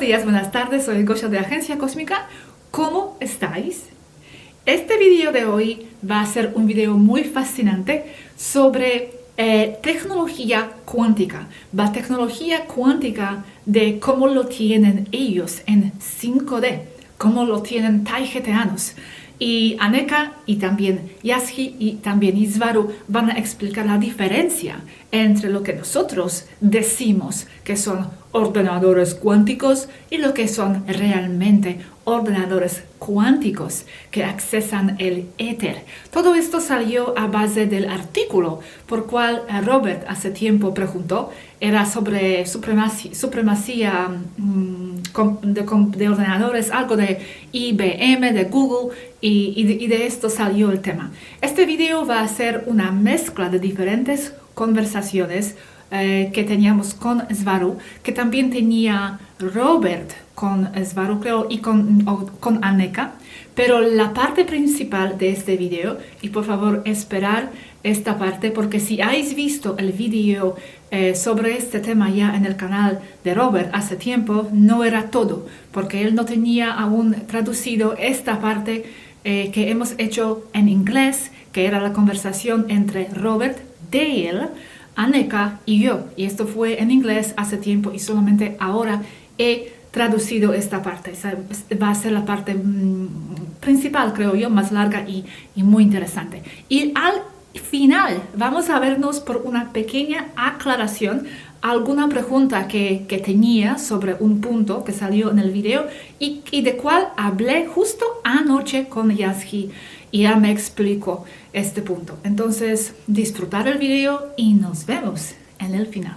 días, buenas tardes, soy Gosha de Agencia Cósmica. ¿Cómo estáis? Este video de hoy va a ser un video muy fascinante sobre tecnología cuántica. La tecnología cuántica de cómo lo tienen ellos en 5D, cómo lo tienen taijetanos. Y Aneka y también Yazhi y también Isvaru van a explicar la diferencia entre lo que nosotros decimos que son ordenadores cuánticos y lo que son realmente ordenadores cuánticos que accesan el éter. Todo esto salió a base del artículo por cual Robert hace tiempo preguntó. Era sobre supremacía de ordenadores, algo de IBM, de Google, y de esto salió el tema. Este video va a ser una mezcla de diferentes conversaciones que teníamos con Svaru, que también tenía Robert con Svaru, creo, y con Aneka, pero la parte principal de este video, y por favor esperar esta parte, porque si habéis visto el video sobre este tema ya en el canal de Robert hace tiempo, no era todo, porque él no tenía aún traducido esta parte que hemos hecho en inglés, que era la conversación entre Robert, Dale, Aneka y yo. Y esto fue en inglés hace tiempo y solamente ahora he traducido esta parte. Va a ser la parte principal, creo yo, más larga y muy interesante. Y al final vamos a vernos por una pequeña aclaración, alguna pregunta que tenía sobre un punto que salió en el video y de cual hablé justo anoche con Yazhi y ya me explicó este punto. Entonces, disfrutar el video y nos vemos en el final.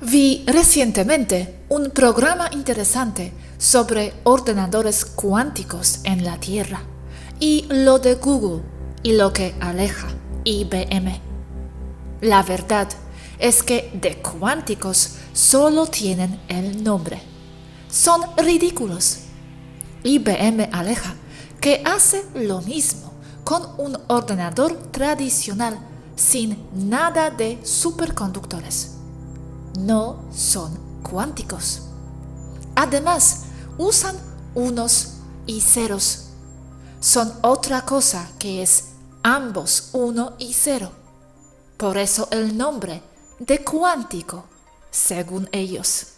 Vi recientemente un programa interesante sobre ordenadores cuánticos en la Tierra y lo de Google y lo que aleja IBM. La verdad es que de cuánticos solo tienen el nombre. Son ridículos. IBM aleja que hace lo mismo con un ordenador tradicional sin nada de superconductores. No son cuánticos. Además, usan unos y ceros. Son otra cosa que es ambos 1 y 0. Por eso el nombre de cuántico, según ellos.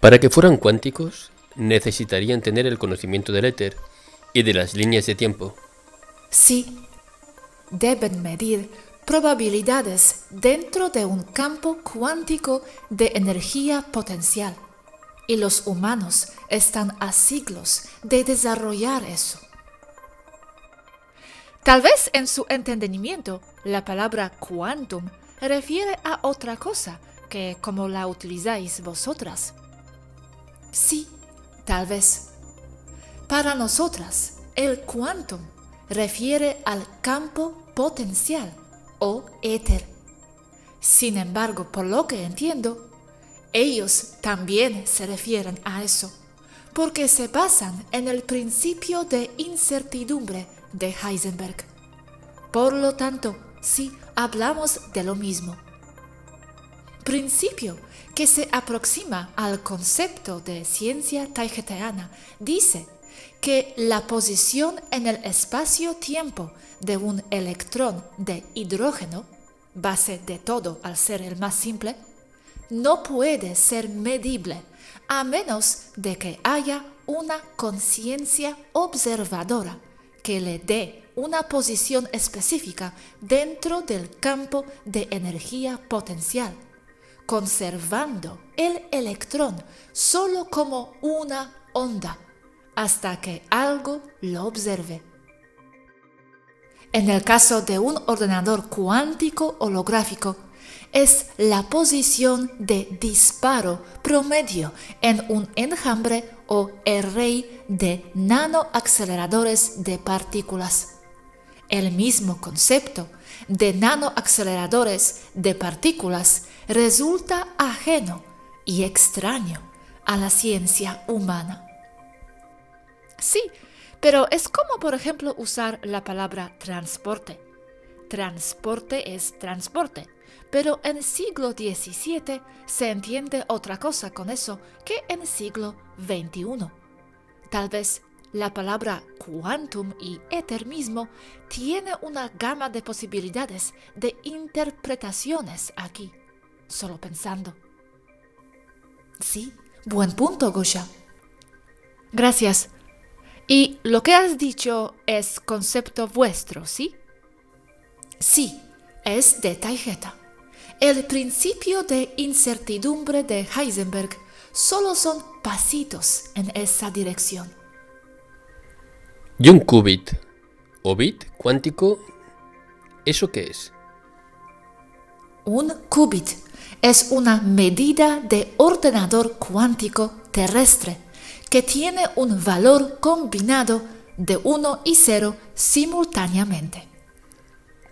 Para que fueran cuánticos, necesitarían tener el conocimiento del éter y de las líneas de tiempo. Sí, deben medir probabilidades dentro de un campo cuántico de energía potencial, y los humanos están a siglos de desarrollar eso. Tal vez en su entendimiento la palabra quantum refiere a otra cosa que como la utilizáis vosotras. Sí, tal vez. Para nosotras, el quantum refiere al campo potencial o éter. Sin embargo, por lo que entiendo, ellos también se refieren a eso, porque se basan en el principio de incertidumbre de Heisenberg. Por lo tanto, sí hablamos de lo mismo. Principio que se aproxima al concepto de ciencia taijetaana dice que la posición en el espacio-tiempo de un electrón de hidrógeno, base de todo al ser el más simple, no puede ser medible a menos de que haya una conciencia observadora que le dé una posición específica dentro del campo de energía potencial, conservando el electrón solo como una onda hasta que algo lo observe. En el caso de un ordenador cuántico holográfico, es la posición de disparo promedio en un enjambre o array de nanoaceleradores de partículas. El mismo concepto de nanoaceleradores de partículas resulta ajeno y extraño a la ciencia humana. Sí, pero es como por ejemplo usar la palabra transporte. transporte es transporte, pero en siglo XVII se entiende otra cosa con eso que en siglo XXI. Tal vez la palabra quantum y éter mismo tiene una gama de posibilidades de interpretaciones aquí, solo pensando. Sí, buen punto, Gosha. Gracias. Y lo que has dicho es concepto vuestro, ¿sí? Sí, es de Taygeta. El principio de incertidumbre de Heisenberg solo son pasitos en esa dirección. ¿Y un qubit o bit cuántico? ¿Eso qué es? Un qubit es una medida de ordenador cuántico terrestre que tiene un valor combinado de 1 y 0 simultáneamente.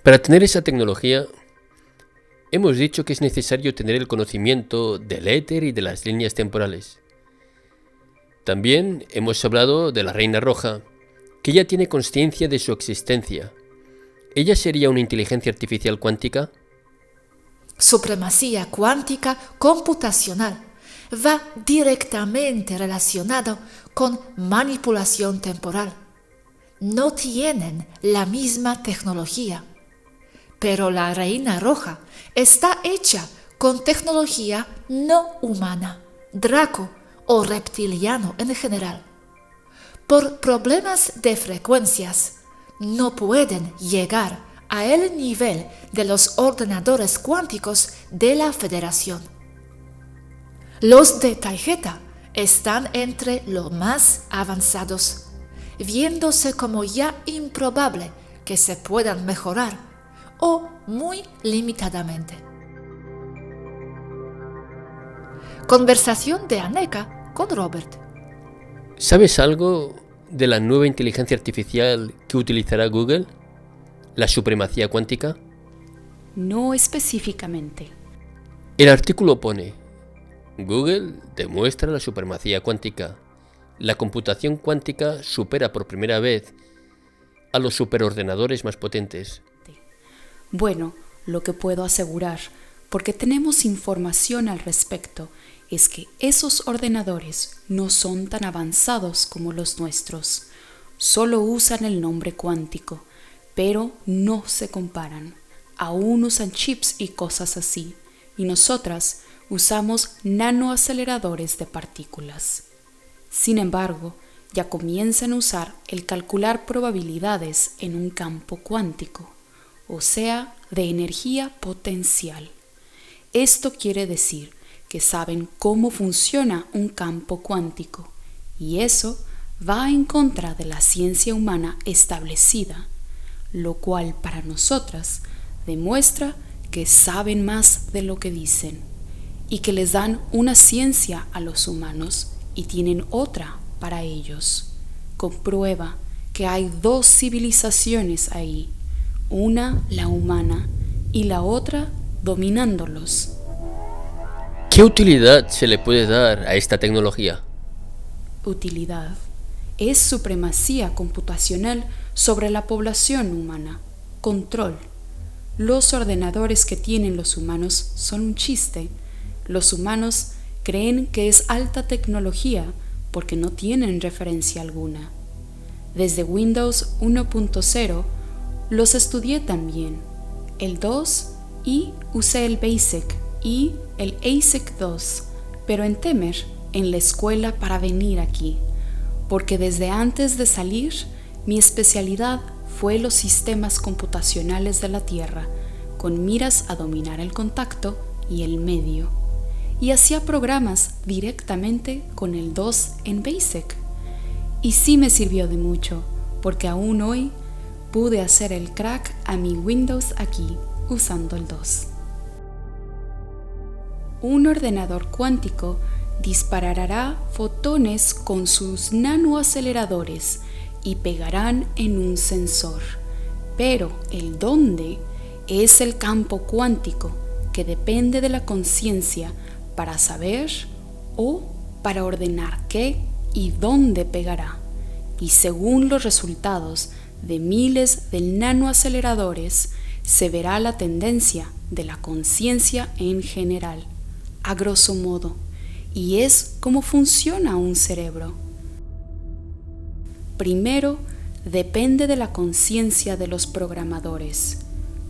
Para tener esa tecnología, hemos dicho que es necesario tener el conocimiento del éter y de las líneas temporales. También hemos hablado de la Reina Roja, que ya tiene consciencia de su existencia. ¿Ella sería una inteligencia artificial cuántica? Supremacía cuántica computacional va directamente relacionado con manipulación temporal. No tienen la misma tecnología, pero la Reina Roja está hecha con tecnología no humana, Draco o reptiliano en general. Por problemas de frecuencias, no pueden llegar a el nivel de los ordenadores cuánticos de la Federación. Los de Taygeta están entre los más avanzados, viéndose como ya improbable que se puedan mejorar o muy limitadamente. Conversación de Aneka con Robert. ¿Sabes algo de la nueva inteligencia artificial que utilizará Google? ¿La supremacía cuántica? No específicamente. El artículo pone: Google demuestra la supremacía cuántica. La computación cuántica supera por primera vez a los superordenadores más potentes. Bueno, lo que puedo asegurar, porque tenemos información al respecto, es que esos ordenadores no son tan avanzados como los nuestros. Solo usan el nombre cuántico, pero no se comparan. Aún usan chips y cosas así, y nosotras usamos nanoaceleradores de partículas. Sin embargo, ya comienzan a usar el calcular probabilidades en un campo cuántico, o sea, de energía potencial. Esto quiere decir que saben cómo funciona un campo cuántico, y eso va en contra de la ciencia humana establecida, lo cual para nosotras demuestra que saben más de lo que dicen, y que les dan una ciencia a los humanos y tienen otra para ellos. Comprueba que hay dos civilizaciones ahí, una la humana y la otra dominándolos. ¿Qué utilidad se le puede dar a esta tecnología? Utilidad es supremacía computacional sobre la población humana. Control. Los ordenadores que tienen los humanos son un chiste. Los humanos creen que es alta tecnología porque no tienen referencia alguna. Desde Windows 1.0 los estudié también, el 2, y usé el BASIC y el ASIC 2, pero en Temer, en la escuela para venir aquí, porque desde antes de salir, mi especialidad fue los sistemas computacionales de la Tierra, con miras a dominar el contacto y el medio. Y hacía programas directamente con el 2 en BASIC. Y sí me sirvió de mucho, porque aún hoy pude hacer el crack a mi Windows aquí usando el 2. Un ordenador cuántico disparará fotones con sus nanoaceleradores y pegarán en un sensor. Pero el dónde es el campo cuántico que depende de la conciencia para saber o para ordenar qué y dónde pegará. Y según los resultados de miles de nanoaceleradores, se verá la tendencia de la conciencia en general, a grosso modo, y es cómo funciona un cerebro. Primero, depende de la conciencia de los programadores,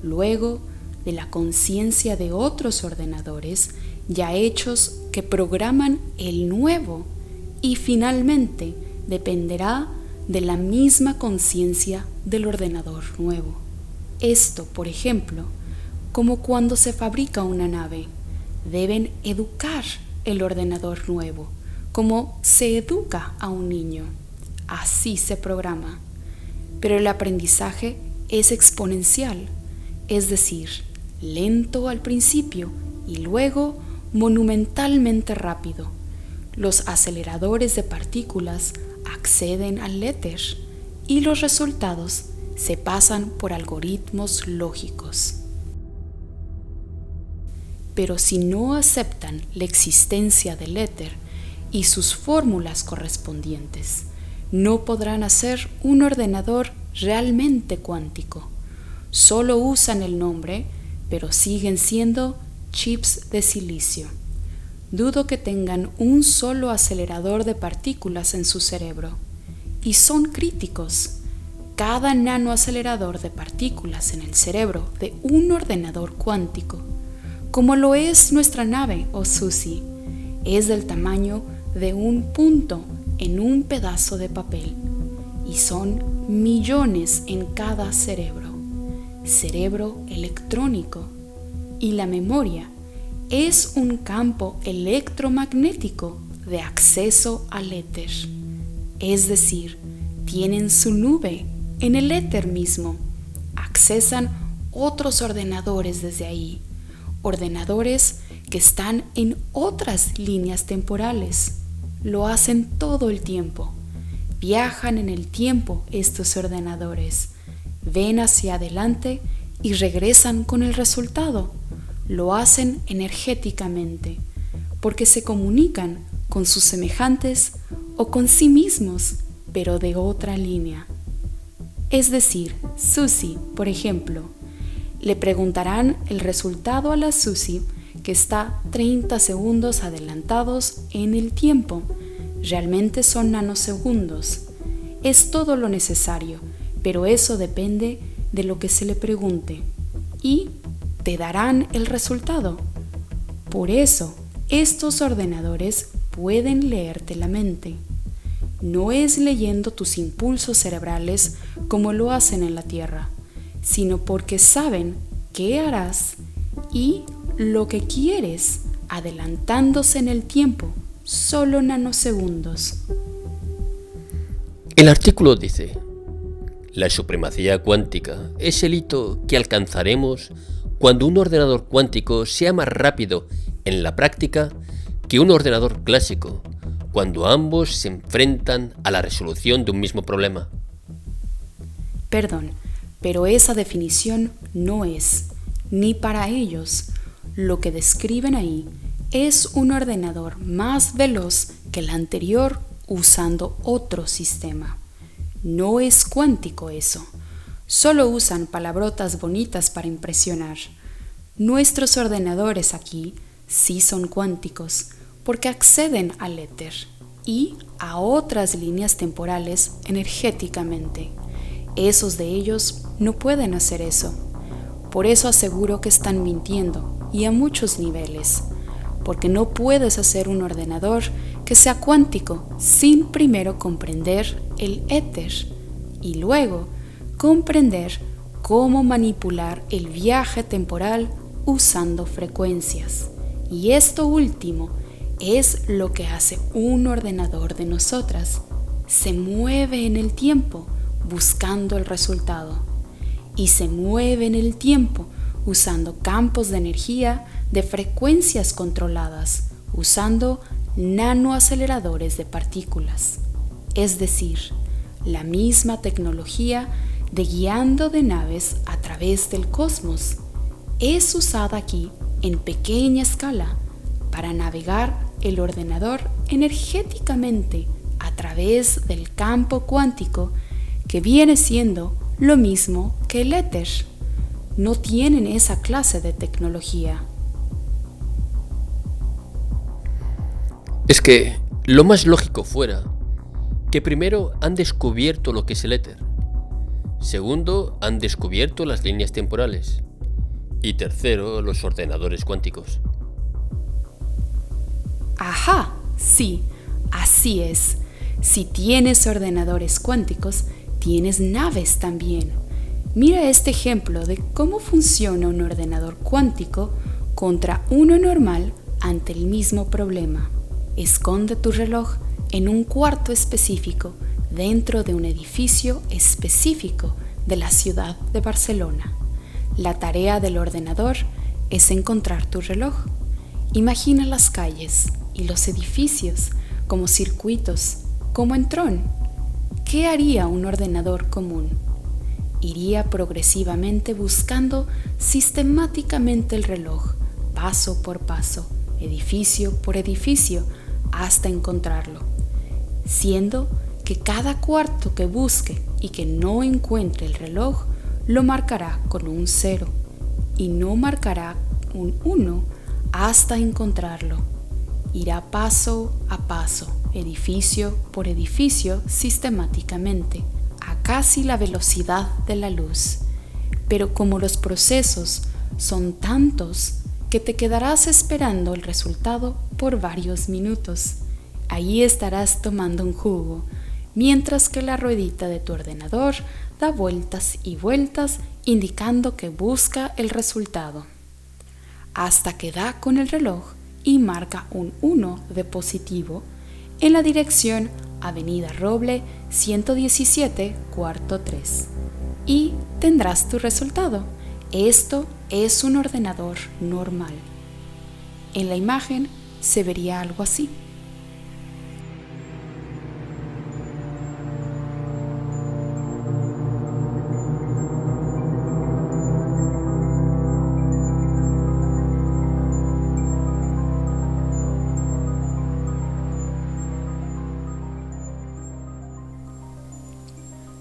luego de la conciencia de otros ordenadores ya hechos que programan el nuevo y finalmente dependerá de la misma conciencia del ordenador nuevo. Esto, por ejemplo, como cuando se fabrica una nave, deben educar el ordenador nuevo, como se educa a un niño. Así se programa. Pero el aprendizaje es exponencial, es decir, lento al principio y luego monumentalmente rápido. Los aceleradores de partículas acceden al éter y los resultados se pasan por algoritmos lógicos. Pero si no aceptan la existencia del éter y sus fórmulas correspondientes, no podrán hacer un ordenador realmente cuántico. Solo usan el nombre, pero siguen siendo chips de silicio. Dudo que tengan un solo acelerador de partículas en su cerebro. Y son críticos. Cada nanoacelerador de partículas en el cerebro de un ordenador cuántico, como lo es nuestra nave o SUSY, es del tamaño de un punto en un pedazo de papel. Y son millones en cada cerebro electrónico. Y la memoria es un campo electromagnético de acceso al éter. Es decir, tienen su nube en el éter mismo. Accesan otros ordenadores desde ahí. Ordenadores que están en otras líneas temporales. Lo hacen todo el tiempo. Viajan en el tiempo estos ordenadores. Ven hacia adelante y regresan con el resultado. Lo hacen energéticamente, porque se comunican con sus semejantes o con sí mismos, pero de otra línea. Es decir, SUSY, por ejemplo, le preguntarán el resultado a la SUSY que está 30 segundos adelantados en el tiempo. Realmente son nanosegundos. Es todo lo necesario, pero eso depende de lo que se le pregunte. Y te darán el resultado. Por eso, estos ordenadores pueden leerte la mente. No es leyendo tus impulsos cerebrales como lo hacen en la Tierra, sino porque saben qué harás y lo que quieres, adelantándose en el tiempo, solo nanosegundos. El artículo dice: la supremacía cuántica es el hito que alcanzaremos cuando un ordenador cuántico sea más rápido en la práctica que un ordenador clásico, cuando ambos se enfrentan a la resolución de un mismo problema. Perdón, pero esa definición no es, ni para ellos. Lo que describen ahí es un ordenador más veloz que el anterior usando otro sistema. No es cuántico eso. Solo usan palabrotas bonitas para impresionar. Nuestros ordenadores aquí sí son cuánticos porque acceden al éter y a otras líneas temporales energéticamente. Esos de ellos no pueden hacer eso. Por eso aseguro que están mintiendo, y a muchos niveles, porque no puedes hacer un ordenador que sea cuántico sin primero comprender el éter y luego comprender cómo manipular el viaje temporal usando frecuencias. Y esto último es lo que hace un ordenador de nosotras. Se mueve en el tiempo buscando el resultado. Y se mueve en el tiempo usando campos de energía de frecuencias controladas, usando nanoaceleradores de partículas. Es decir, la misma tecnología de guiando de naves a través del cosmos es usada aquí en pequeña escala para navegar el ordenador energéticamente a través del campo cuántico que viene siendo lo mismo que el éter. no tienen esa clase de tecnología. Es que lo más lógico fuera que primero han descubierto lo que es el éter, segundo han descubierto las líneas temporales y tercero los ordenadores cuánticos. Ajá, sí, así es. Si tienes ordenadores cuánticos, tienes naves también. Mira este ejemplo de cómo funciona un ordenador cuántico contra uno normal ante el mismo problema. Esconde tu reloj en un cuarto específico dentro de un edificio específico de la ciudad de Barcelona. La tarea del ordenador es encontrar tu reloj. Imagina las calles y los edificios como circuitos, como en Tron. ¿Qué haría un ordenador común? Iría progresivamente buscando sistemáticamente el reloj, paso por paso, edificio por edificio, hasta encontrarlo, siendo que cada cuarto que busque y que no encuentre el reloj lo marcará con un 0 y no marcará un 1 hasta encontrarlo. Irá paso a paso, edificio por edificio, sistemáticamente, a casi la velocidad de la luz. Pero como los procesos son tantos que te quedarás esperando el resultado por varios minutos. Ahí estarás tomando un jugo, mientras que la ruedita de tu ordenador da vueltas y vueltas indicando que busca el resultado, hasta que da con el reloj y marca un 1 de positivo en la dirección Avenida Roble 117, cuarto 3. Y tendrás tu resultado. Esto es un ordenador normal. En la imagen se vería algo así.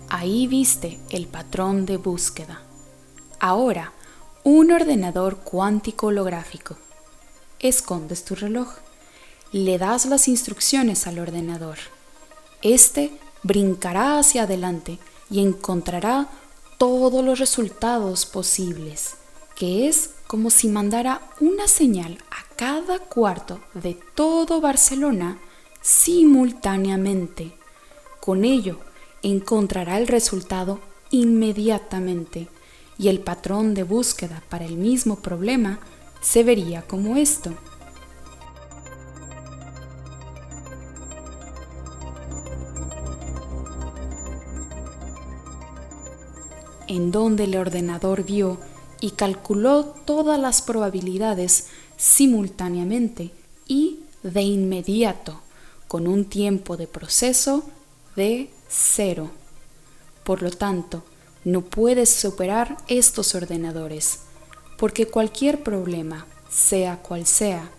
Ahí viste el patrón de búsqueda. Ahora, un ordenador cuántico holográfico. Escondes tu reloj. Le das las instrucciones al ordenador. Este brincará hacia adelante y encontrará todos los resultados posibles, que es como si mandara una señal a cada cuarto de todo Barcelona simultáneamente. Con ello, encontrará el resultado inmediatamente y el patrón de búsqueda para el mismo problema se vería como esto. En donde el ordenador vio y calculó todas las probabilidades simultáneamente y de inmediato, con un tiempo de proceso de 0. Por lo tanto, no puedes superar estos ordenadores, porque cualquier problema, sea cual sea,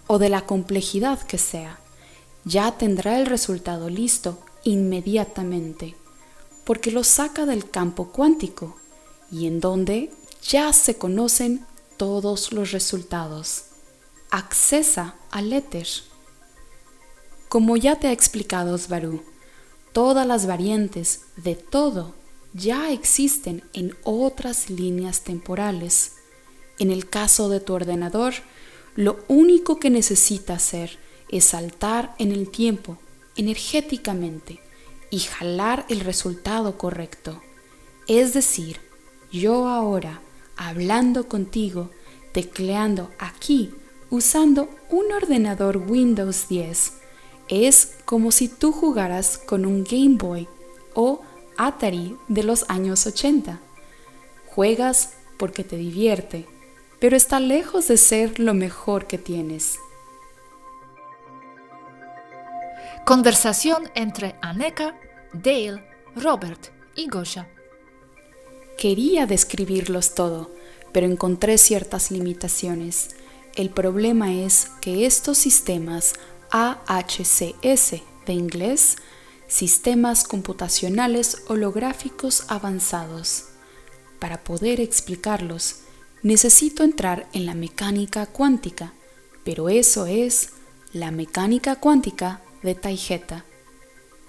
o de la complejidad que sea, ya tendrá el resultado listo inmediatamente, porque lo saca del campo cuántico, y en donde ya se conocen todos los resultados. Accesa al éter. Como ya te ha explicado Svaru, todas las variantes de todo ya existen en otras líneas temporales. En el caso de tu ordenador, lo único que necesita hacer es saltar en el tiempo energéticamente y jalar el resultado correcto. Es decir, yo ahora, hablando contigo, tecleando aquí, usando un ordenador Windows 10, es como si tú jugaras con un Game Boy o Atari de los años 80. Juegas porque te divierte, pero está lejos de ser lo mejor que tienes. Conversación entre Aneka, Dale, Robert y Gosha. Quería describirlos todo, pero encontré ciertas limitaciones. El problema es que estos sistemas AHCS de inglés, Sistemas Computacionales Holográficos Avanzados, Para poder explicarlos, necesito entrar en la mecánica cuántica, pero eso es la mecánica cuántica de Taygeta.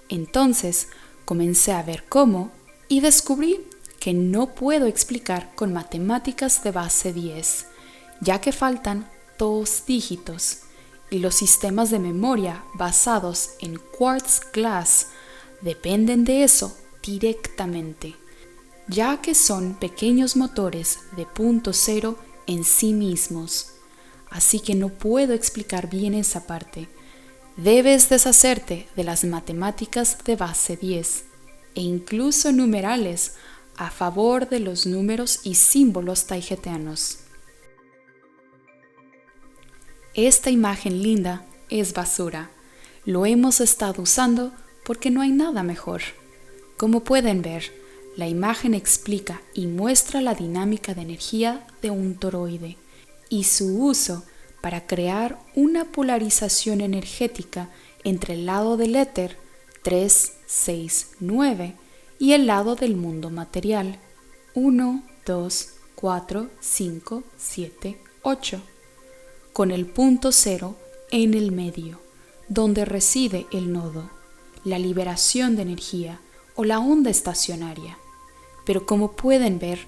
Entonces comencé a ver cómo y descubrí que no puedo explicar con matemáticas de base 10, ya que faltan 2 dígitos y los sistemas de memoria basados en Quartz Glass dependen de eso directamente, ya que son pequeños motores de punto cero en sí mismos. Así que no puedo explicar bien esa parte. Debes deshacerte de las matemáticas de base 10 e incluso numerales a favor de los números y símbolos taygetianos. Esta imagen linda es basura. Lo hemos estado usando porque no hay nada mejor. Como pueden ver, la imagen explica y muestra la dinámica de energía de un toroide y su uso para crear una polarización energética entre el lado del éter 3, 6, 9 y el lado del mundo material 1, 2, 4, 5, 7, 8, con el punto cero en el medio, donde reside el nodo, la liberación de energía o la onda estacionaria. Pero como pueden ver,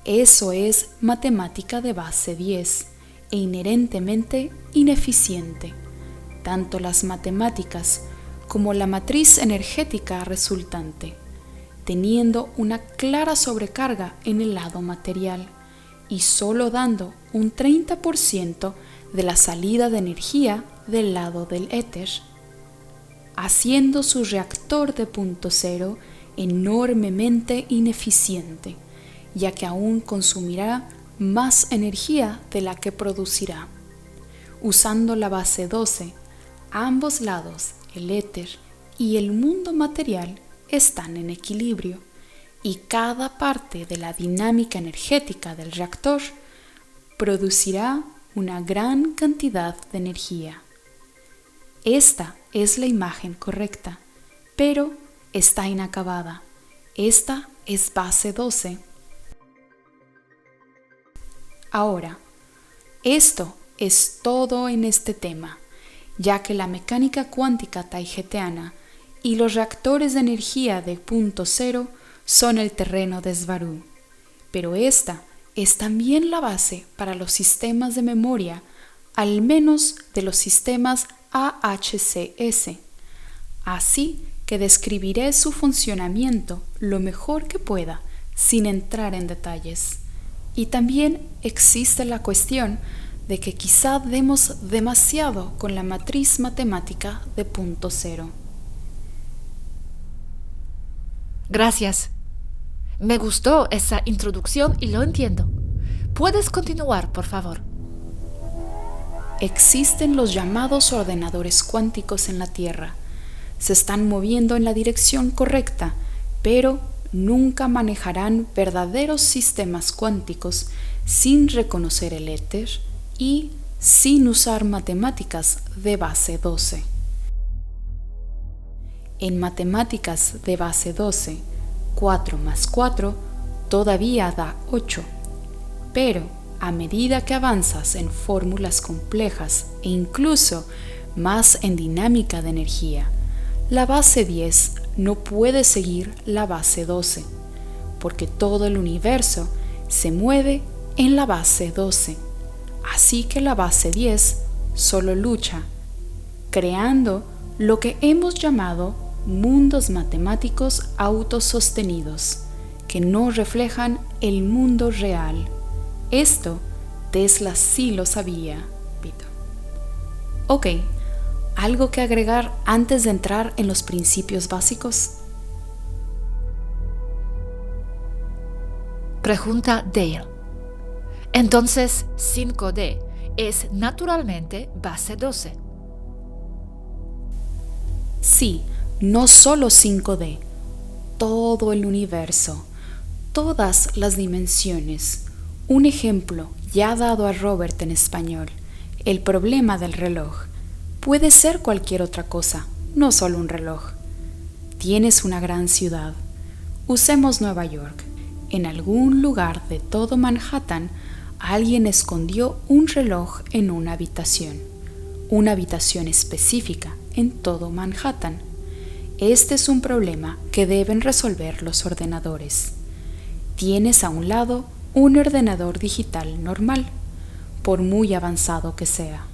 eso es matemática de base 10 e inherentemente ineficiente. Tanto las matemáticas como la matriz energética resultante, teniendo una clara sobrecarga en el lado material y solo dando un 30% de la salida de energía del lado del éter, haciendo su reactor de punto cero enormemente ineficiente, ya que aún consumirá más energía de la que producirá. Usando la base 12, ambos lados, el éter y el mundo material, están en equilibrio y cada parte de la dinámica energética del reactor producirá una gran cantidad de energía. Esta es la imagen correcta, pero está inacabada. Esta es base 12. Ahora, esto es todo en este tema, ya que la mecánica cuántica taygetiana y los reactores de energía de punto cero son el terreno de Svaru. Pero esta es también la base para los sistemas de memoria, al menos de los sistemas AHCS. Así que describiré su funcionamiento lo mejor que pueda, sin entrar en detalles. Y también existe la cuestión de que quizá demos demasiado con la matriz matemática de punto cero. Gracias. Me gustó esa introducción y lo entiendo. ¿Puedes continuar, por favor? Existen los llamados ordenadores cuánticos en la Tierra. Se están moviendo en la dirección correcta, pero nunca manejarán verdaderos sistemas cuánticos sin reconocer el éter y sin usar matemáticas de base 12. En matemáticas de base 12, 4 más 4 todavía da 8, pero a medida que avanzas en fórmulas complejas e incluso más en dinámica de energía, la base 10 no puede seguir la base 12, porque todo el universo se mueve en la base 12. Así que la base 10 solo lucha, creando lo que hemos llamado mundos matemáticos autosostenidos, que no reflejan el mundo real. Esto Tesla sí lo sabía, Vito. Ok, ¿algo que agregar antes de entrar en los principios básicos? Pregunta Dale. Entonces, 5D es naturalmente base 12. Sí, no solo 5D, todo el universo, todas las dimensiones. Un ejemplo ya dado a Robert en español, el problema del reloj. Puede ser cualquier otra cosa, no solo un reloj. Tienes una gran ciudad. Usemos Nueva York. en algún lugar de todo Manhattan, alguien escondió un reloj en una habitación específica en todo Manhattan. Este es un problema que deben resolver los ordenadores. Tienes a un lado un ordenador digital normal, por muy avanzado que sea.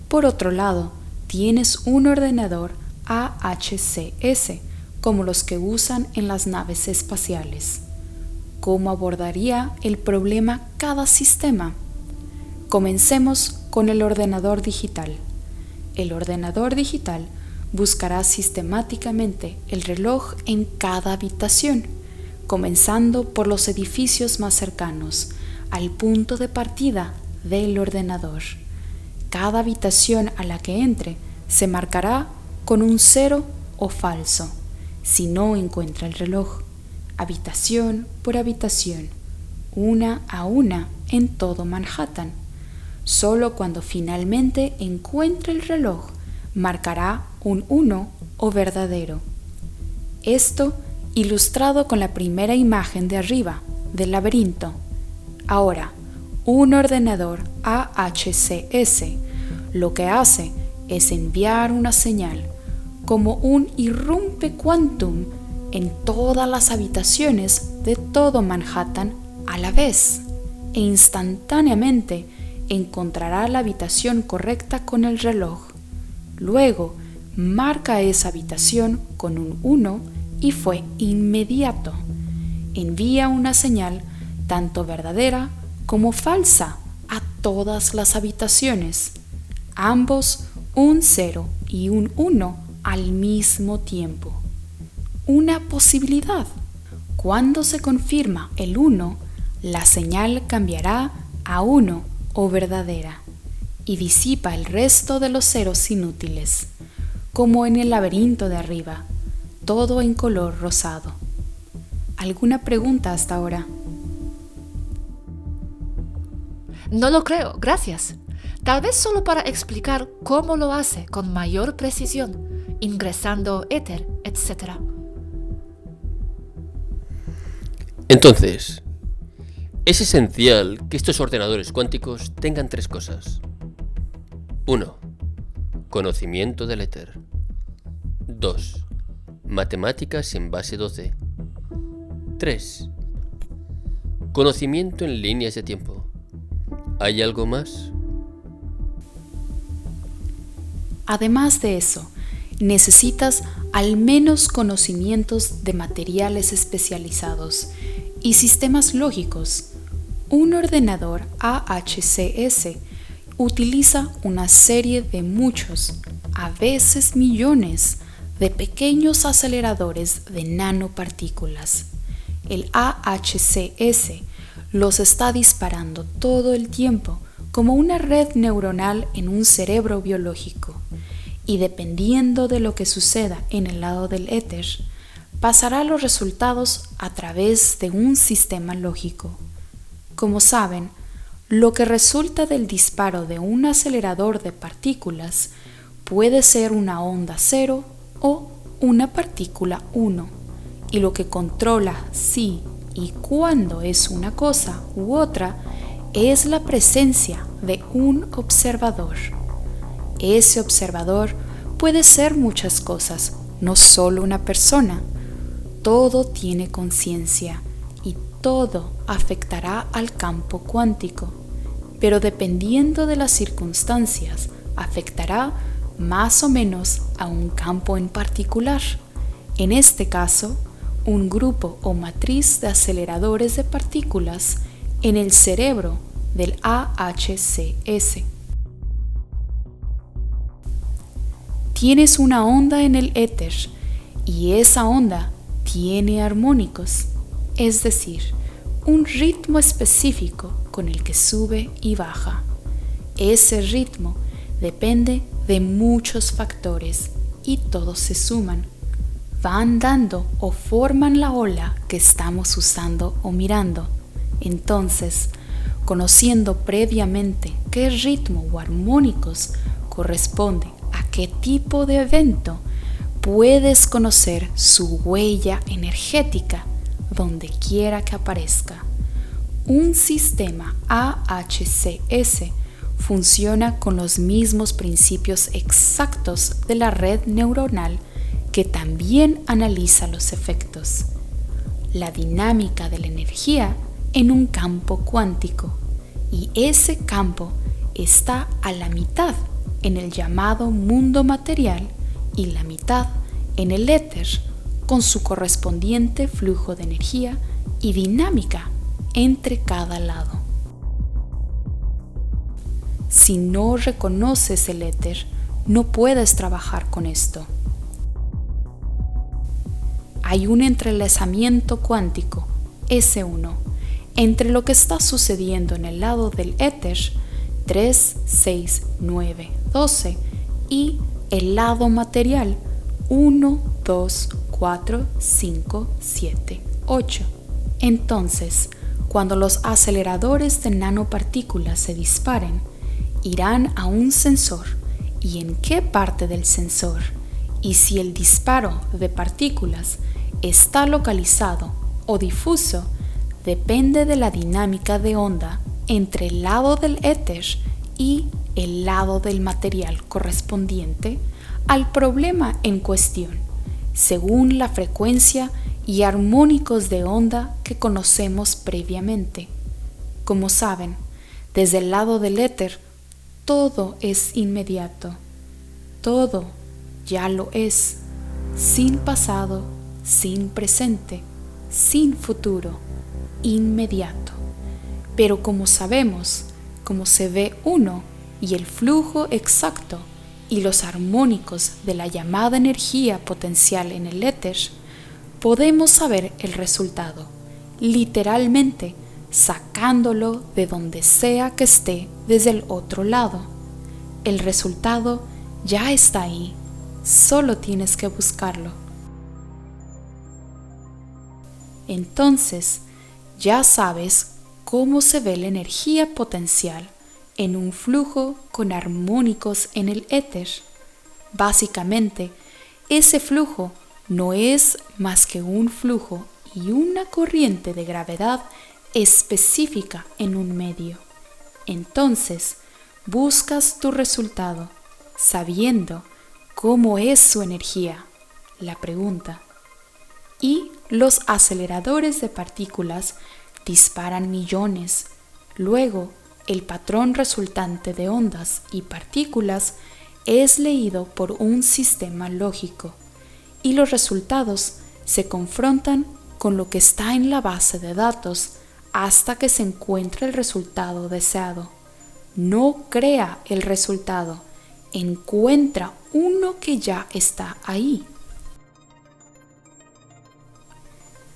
Por otro lado, tienes un ordenador AHCS, como los que usan en las naves espaciales. ¿Cómo abordaría el problema cada sistema? Comencemos con el ordenador digital. El ordenador digital buscará sistemáticamente el reloj en cada habitación, comenzando por los edificios más cercanos al punto de partida del ordenador. Cada habitación a la que entre se marcará con un 0 o falso si no encuentra el reloj, habitación por habitación, una a una en todo Manhattan. Solo cuando finalmente encuentre el reloj, marcará un 1 o verdadero. Esto ilustrado con la primera imagen de arriba del laberinto. Ahora, un ordenador AHCS lo que hace es enviar una señal como un irrumpe quantum en todas las habitaciones de todo Manhattan a la vez, e instantáneamente encontrará la habitación correcta con el reloj. Luego marca esa habitación con un 1 y fue inmediato. Envía una señal tanto verdadera como falsa a todas las habitaciones, ambos un 0 y un 1 al mismo tiempo. Una posibilidad. Cuando se confirma el 1, la señal cambiará a 1 o verdadera y disipa el resto de los ceros inútiles, como en el laberinto de arriba, todo en color rosado. ¿Alguna pregunta hasta ahora? No lo creo, gracias. Tal vez solo para explicar cómo lo hace con mayor precisión, ingresando éter, etc. Entonces, es esencial que estos ordenadores cuánticos tengan 3 cosas. 1. Conocimiento del éter. 2. Matemáticas en base 12. 3. Conocimiento en líneas de tiempo. ¿Hay algo más? Además de eso, necesitas al menos conocimientos de materiales especializados y sistemas lógicos. Un ordenador AHCS utiliza una serie de muchos, a veces millones, de pequeños aceleradores de nanopartículas. El AHCS los está disparando todo el tiempo como una red neuronal en un cerebro biológico, y dependiendo de lo que suceda en el lado del éter, pasará los resultados a través de un sistema lógico. Como saben, lo que resulta del disparo de un acelerador de partículas puede ser una onda 0 o una partícula 1, y lo que controla si y cuándo es una cosa u otra es la presencia de un observador. Ese observador puede ser muchas cosas, no solo una persona. Todo tiene conciencia y todo afectará al campo cuántico, pero dependiendo de las circunstancias, afectará más o menos a un campo en particular. En este caso, un grupo o matriz de aceleradores de partículas en el cerebro del AHCS. Tienes una onda en el éter y esa onda tiene armónicos, es decir, un ritmo específico con el que sube y baja. Ese ritmo depende de muchos factores y todos se suman. Van dando o forman la ola que estamos usando o mirando. Entonces, conociendo previamente qué ritmo o armónicos corresponde a qué tipo de evento, puedes conocer su huella energética donde quiera que aparezca. Un sistema AHCS funciona con los mismos principios exactos de la red neuronal que también analiza los efectos. La dinámica de la energía en un campo cuántico, y ese campo está a la mitad en el llamado mundo material y la mitad en el éter, con su correspondiente flujo de energía y dinámica entre cada lado. Si no reconoces el éter, no puedes trabajar con esto. Hay un entrelazamiento cuántico, S1, entre lo que está sucediendo en el lado del éter 3, 6, 9, 12 y el lado material 1, 2, 4, 5, 7, 8. Entonces, cuando los aceleradores de nanopartículas se disparen, irán a un sensor. ¿Y en qué parte del sensor? Y si el disparo de partículas está localizado o difuso, depende de la dinámica de onda entre el lado del éter y el lado del material correspondiente al problema en cuestión, según la frecuencia y armónicos de onda que conocemos previamente. Como saben, desde el lado del éter, todo es inmediato. Todo ya lo es, sin pasado, sin presente, sin futuro, inmediato. Pero como sabemos, como se ve uno y el flujo exacto y los armónicos de la llamada energía potencial en el éter, podemos saber el resultado, literalmente sacándolo de donde sea que esté desde el otro lado. El resultado ya está ahí, solo tienes que buscarlo. Entonces, ya sabes cómo se ve la energía potencial en un flujo con armónicos en el éter. Básicamente, ese flujo no es más que un flujo y una corriente de gravedad específica en un medio. Entonces, buscas tu resultado, sabiendo cómo es su energía, la pregunta. Y los aceleradores de partículas disparan millones. Luego, el patrón resultante de ondas y partículas es leído por un sistema lógico, y los resultados se confrontan con lo que está en la base de datos hasta que se encuentre el resultado deseado. No crea el resultado, encuentra uno que ya está ahí.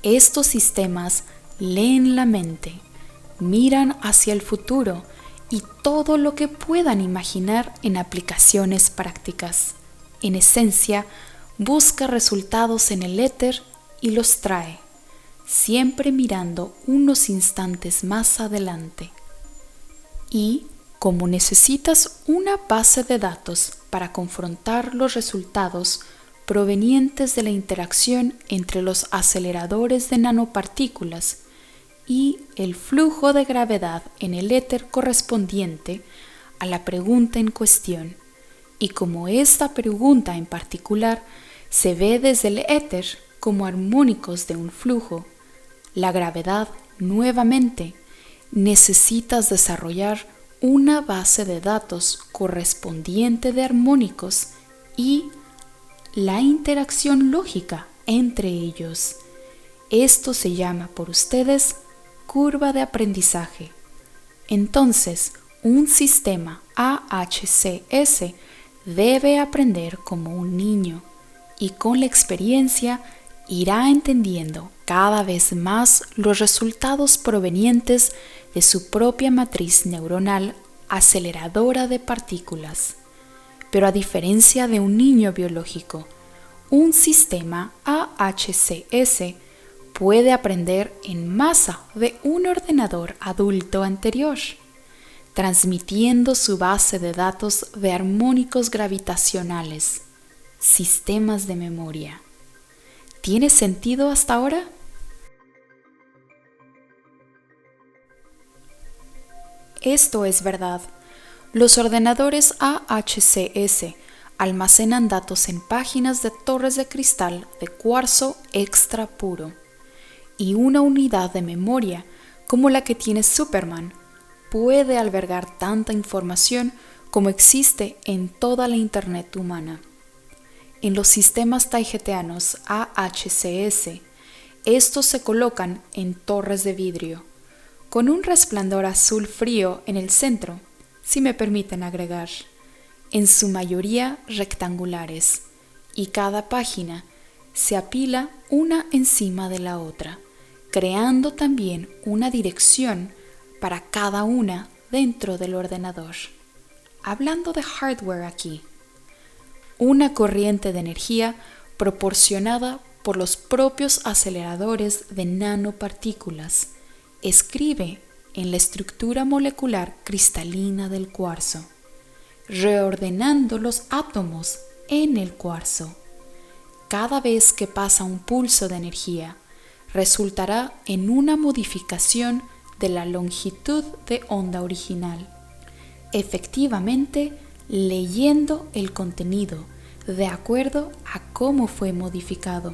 Estos sistemas leen la mente, miran hacia el futuro y todo lo que puedan imaginar en aplicaciones prácticas. En esencia, busca resultados en el éter y los trae, siempre mirando unos instantes más adelante. Y, como necesitas una base de datos para confrontar los resultados provenientes de la interacción entre los aceleradores de nanopartículas y el flujo de gravedad en el éter correspondiente a la pregunta en cuestión, y como esta pregunta en particular se ve desde el éter como armónicos de un flujo, la gravedad nuevamente, necesitas desarrollar una base de datos correspondiente de armónicos y la interacción lógica entre ellos. Esto se llama por ustedes curva de aprendizaje. Entonces, un sistema AHCS debe aprender como un niño y con la experiencia irá entendiendo cada vez más los resultados provenientes de su propia matriz neuronal aceleradora de partículas. Pero a diferencia de un niño biológico, un sistema AHCS puede aprender en masa de un ordenador adulto anterior, transmitiendo su base de datos de armónicos gravitacionales, sistemas de memoria. ¿Tiene sentido hasta ahora? Esto es verdad. Los ordenadores AHCS almacenan datos en páginas de torres de cristal de cuarzo extra puro. Y una unidad de memoria como la que tiene Superman puede albergar tanta información como existe en toda la Internet humana. En los sistemas taijeteanos AHCS, estos se colocan en torres de vidrio, con un resplandor azul frío en el centro, si me permiten agregar, en su mayoría rectangulares, y cada página se apila una encima de la otra, creando también una dirección para cada una dentro del ordenador. Hablando de hardware aquí, una corriente de energía proporcionada por los propios aceleradores de nanopartículas escribe en la estructura molecular cristalina del cuarzo, reordenando los átomos en el cuarzo. Cada vez que pasa un pulso de energía, resultará en una modificación de la longitud de onda original, efectivamente leyendo el contenido de acuerdo a cómo fue modificado.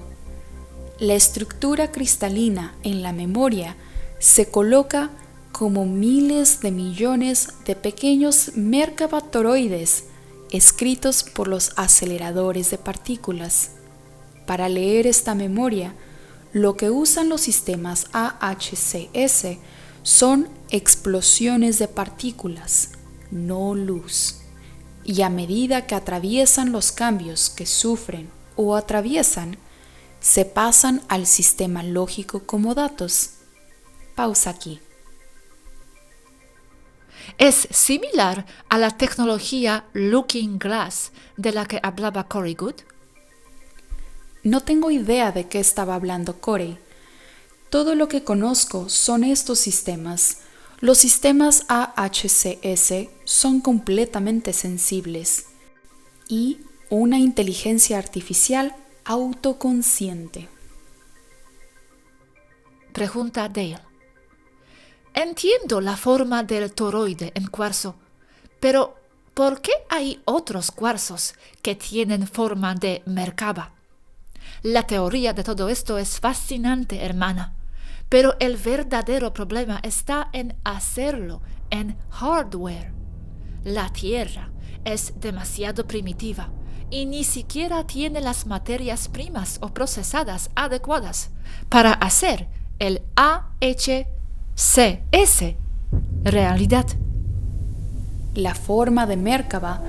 La estructura cristalina en la memoria se coloca como miles de millones de pequeños Merkaba toroides escritos por los aceleradores de partículas. Para leer esta memoria, lo que usan los sistemas AHCS son explosiones de partículas, no luz. Y a medida que atraviesan los cambios que sufren o atraviesan, se pasan al sistema lógico como datos. Pausa aquí. Es similar a la tecnología Looking Glass de la que hablaba Corey Goode. No tengo idea de qué estaba hablando Corey. Todo lo que conozco son estos sistemas. Los sistemas AHCS son completamente sensibles y una inteligencia artificial autoconsciente. Pregunta Dale. Entiendo la forma del toroide en cuarzo, pero ¿por qué hay otros cuarzos que tienen forma de Merkaba? La teoría de todo esto es fascinante, hermana, pero el verdadero problema está en hacerlo en hardware. La Tierra es demasiado primitiva y ni siquiera tiene las materias primas o procesadas adecuadas para hacer el AHCS realidad. La forma de Merkaba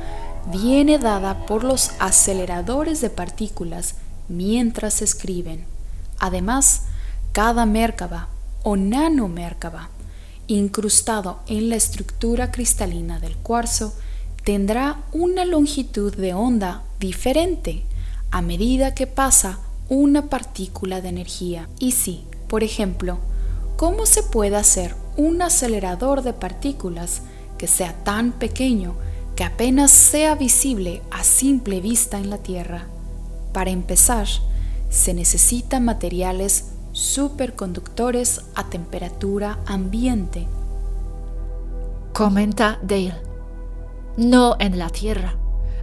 viene dada por los aceleradores de partículas mientras se escriben. Además, cada Merkaba o nanomerkaba incrustado en la estructura cristalina del cuarzo tendrá una longitud de onda diferente a medida que pasa una partícula de energía. Y sí, por ejemplo, ¿cómo se puede hacer un acelerador de partículas que sea tan pequeño que apenas sea visible a simple vista en la Tierra? Para empezar, se necesitan materiales superconductores a temperatura ambiente. Comenta Dale. No en la Tierra,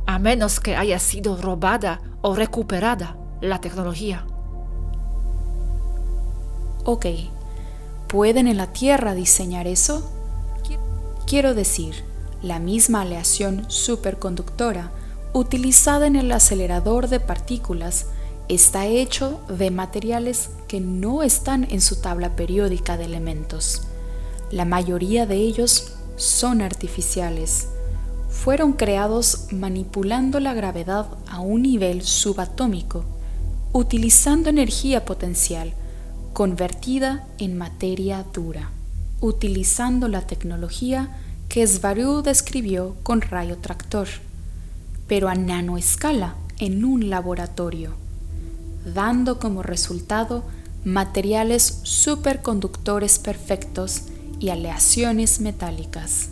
a menos que haya sido robada o recuperada la tecnología. Ok, ¿pueden en la Tierra diseñar eso? Quiero decir, la misma aleación superconductora utilizada en el acelerador de partículas está hecho de materiales que no están en su tabla periódica de elementos. La mayoría de ellos son artificiales. Fueron creados manipulando la gravedad a un nivel subatómico, utilizando energía potencial convertida en materia dura, utilizando la tecnología que Svaru describió con rayo tractor, pero a nanoescala en un laboratorio, dando como resultado materiales superconductores perfectos y aleaciones metálicas.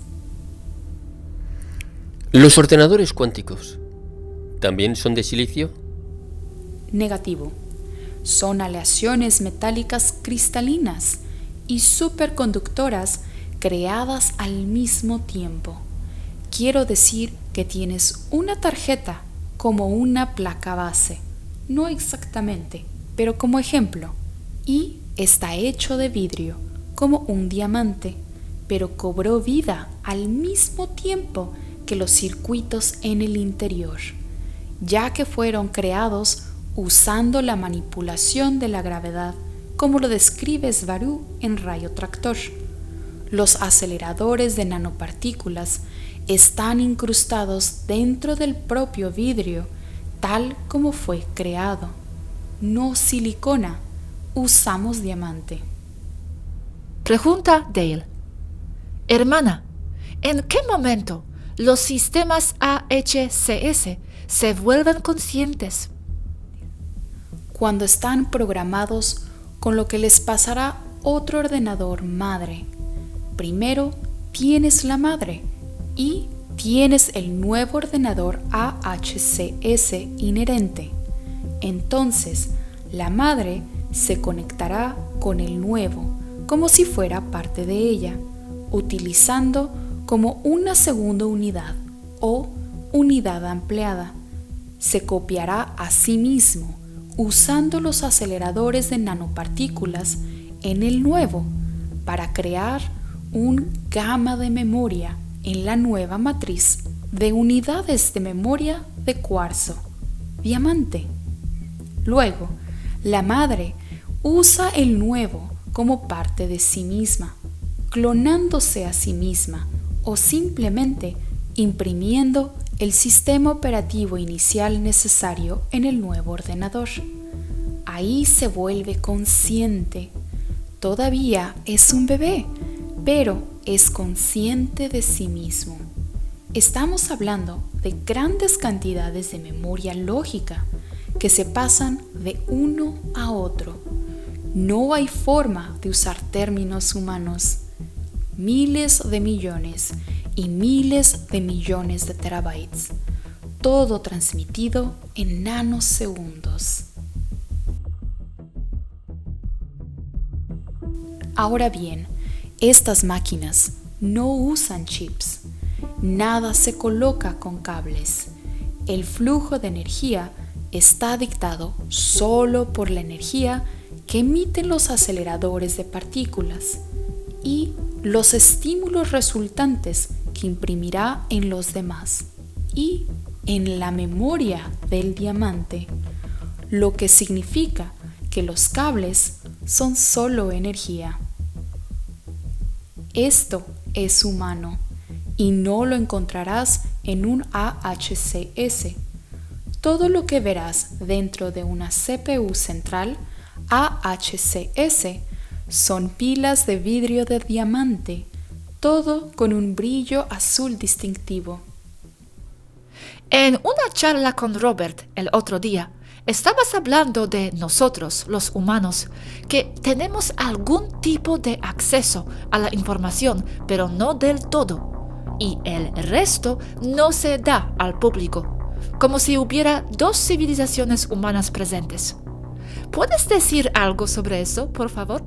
¿Los ordenadores cuánticos también son de silicio? Negativo. Son aleaciones metálicas cristalinas y superconductoras creadas al mismo tiempo. Quiero decir que tienes una tarjeta como una placa base, no exactamente, pero como ejemplo, y está hecho de vidrio, como un diamante, pero cobró vida al mismo tiempo que los circuitos en el interior, ya que fueron creados usando la manipulación de la gravedad, como lo describe Svaru en Rayo Tractor. Los aceleradores de nanopartículas están incrustados dentro del propio vidrio, tal como fue creado. No silicona, usamos diamante. Pregunta Dale. Hermana, ¿en qué momento los sistemas AHCS se vuelven conscientes? Cuando están programados con lo que les pasará otro ordenador madre. Primero tienes la madre y tienes el nuevo ordenador AHCS inherente. Entonces, la madre se conectará con el nuevo, como si fuera parte de ella, utilizando como una segunda unidad o unidad ampliada. Se copiará a sí mismo, usando los aceleradores de nanopartículas en el nuevo, para crear un gama de memoria en la nueva matriz de unidades de memoria de cuarzo, diamante. Luego, la madre usa el nuevo como parte de sí misma, clonándose a sí misma o simplemente imprimiendo el sistema operativo inicial necesario en el nuevo ordenador. Ahí se vuelve consciente. Todavía es un bebé, pero es consciente de sí mismo. Estamos hablando de grandes cantidades de memoria lógica que se pasan de uno a otro. No hay forma de usar términos humanos. Miles de millones y miles de millones de terabytes, todo transmitido en nanosegundos. Ahora bien, estas máquinas no usan chips, nada se coloca con cables. El flujo de energía está dictado solo por la energía que emiten los aceleradores de partículas y los estímulos resultantes que imprimirá en los demás y en la memoria del diamante, lo que significa que los cables son solo energía. Esto es humano y no lo encontrarás en un AHCS. Todo lo que verás dentro de una CPU central AHCS son pilas de vidrio de diamante, todo con un brillo azul distintivo. En una charla con Robert el otro día, estabas hablando de nosotros, los humanos, que tenemos algún tipo de acceso a la información, pero no del todo, y el resto no se da al público, como si hubiera dos civilizaciones humanas presentes. ¿Puedes decir algo sobre eso, por favor?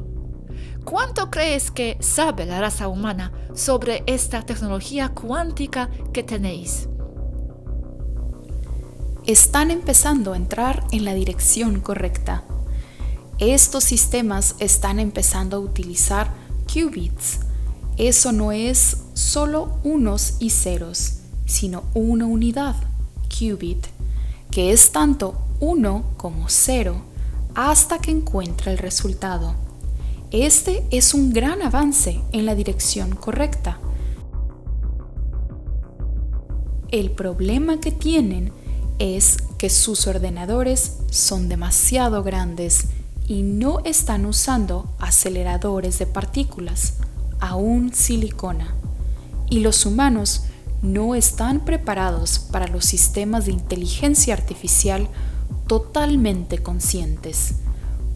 ¿Cuánto crees que sabe la raza humana sobre esta tecnología cuántica que tenéis? Están empezando a entrar en la dirección correcta. Estos sistemas están empezando a utilizar qubits. Eso no es solo unos y ceros, sino una unidad, qubit, que es tanto 1 como 0 hasta que encuentra el resultado. Este es un gran avance en la dirección correcta. El problema que tienen es que sus ordenadores son demasiado grandes y no están usando aceleradores de partículas, aún silicona. Y los humanos no están preparados para los sistemas de inteligencia artificial totalmente conscientes,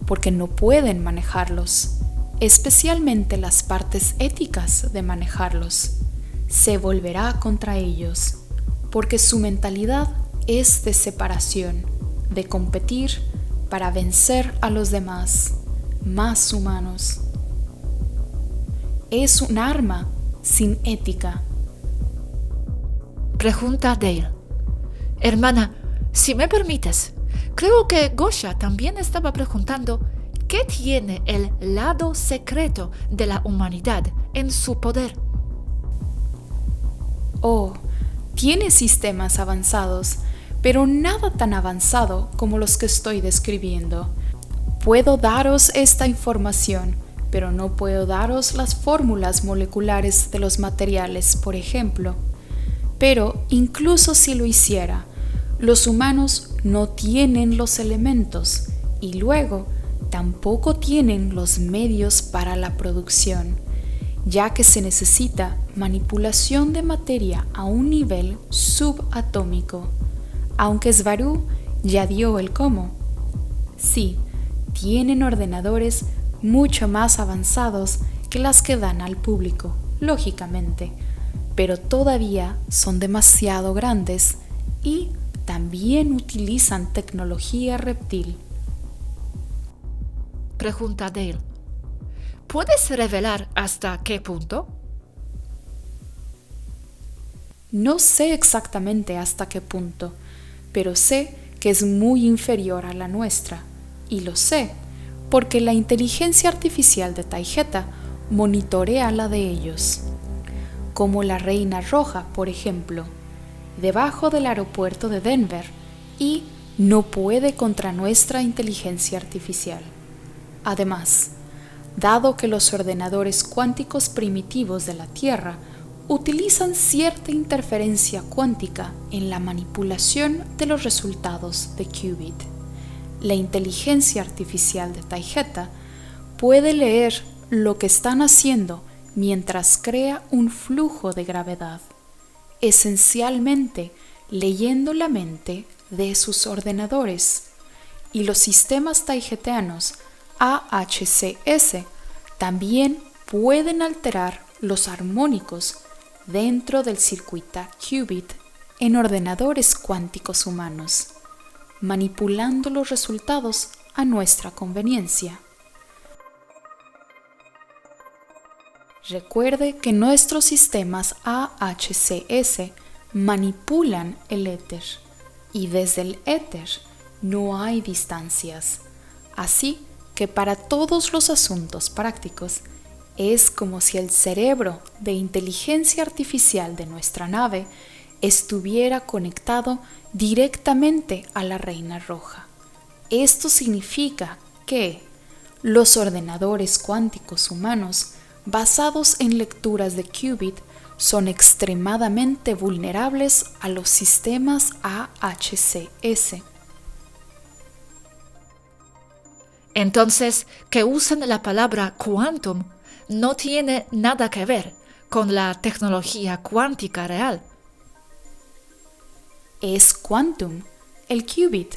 porque no pueden manejarlos, especialmente las partes éticas de manejarlos. Se volverá contra ellos, porque su mentalidad es de separación, de competir para vencer a los demás, más humanos. es un arma sin ética. Pregunta Dale. Hermana, si me permites, creo que Gosha también estaba preguntando qué tiene el lado secreto de la humanidad en su poder. Oh, tiene sistemas avanzados, pero nada tan avanzado como los que estoy describiendo. Puedo daros esta información, pero no puedo daros las fórmulas moleculares de los materiales, por ejemplo. Pero incluso si lo hiciera, los humanos no tienen los elementos y luego tampoco tienen los medios para la producción, ya que se necesita manipulación de materia a un nivel subatómico, aunque Svaru ya dio el cómo. Sí, tienen ordenadores mucho más avanzados que las que dan al público, lógicamente, pero todavía son demasiado grandes y también utilizan tecnología reptil. Pregunta Dale. ¿Puedes revelar hasta qué punto? No sé exactamente hasta qué punto, pero sé que es muy inferior a la nuestra, y lo sé porque la inteligencia artificial de Taygeta monitorea la de ellos. Como la Reina Roja, por ejemplo, debajo del aeropuerto de Denver, y no puede contra nuestra inteligencia artificial. Además, dado que los ordenadores cuánticos primitivos de la Tierra utilizan cierta interferencia cuántica en la manipulación de los resultados de qubit, la inteligencia artificial de Taygeta puede leer lo que están haciendo mientras crea un flujo de gravedad, esencialmente leyendo la mente de sus ordenadores, y los sistemas taygetianos AHCS también pueden alterar los armónicos dentro del circuito qubit en ordenadores cuánticos humanos, manipulando los resultados a nuestra conveniencia. Recuerde que nuestros sistemas AHCS manipulan el éter, y desde el éter no hay distancias, así que para todos los asuntos prácticos es como si el cerebro de inteligencia artificial de nuestra nave estuviera conectado directamente a la Reina Roja. Esto significa que los ordenadores cuánticos humanos basados en lecturas de qubit son extremadamente vulnerables a los sistemas AHCS. Entonces, que usen la palabra quantum no tiene nada que ver con la tecnología cuántica real. Es quantum, el qubit,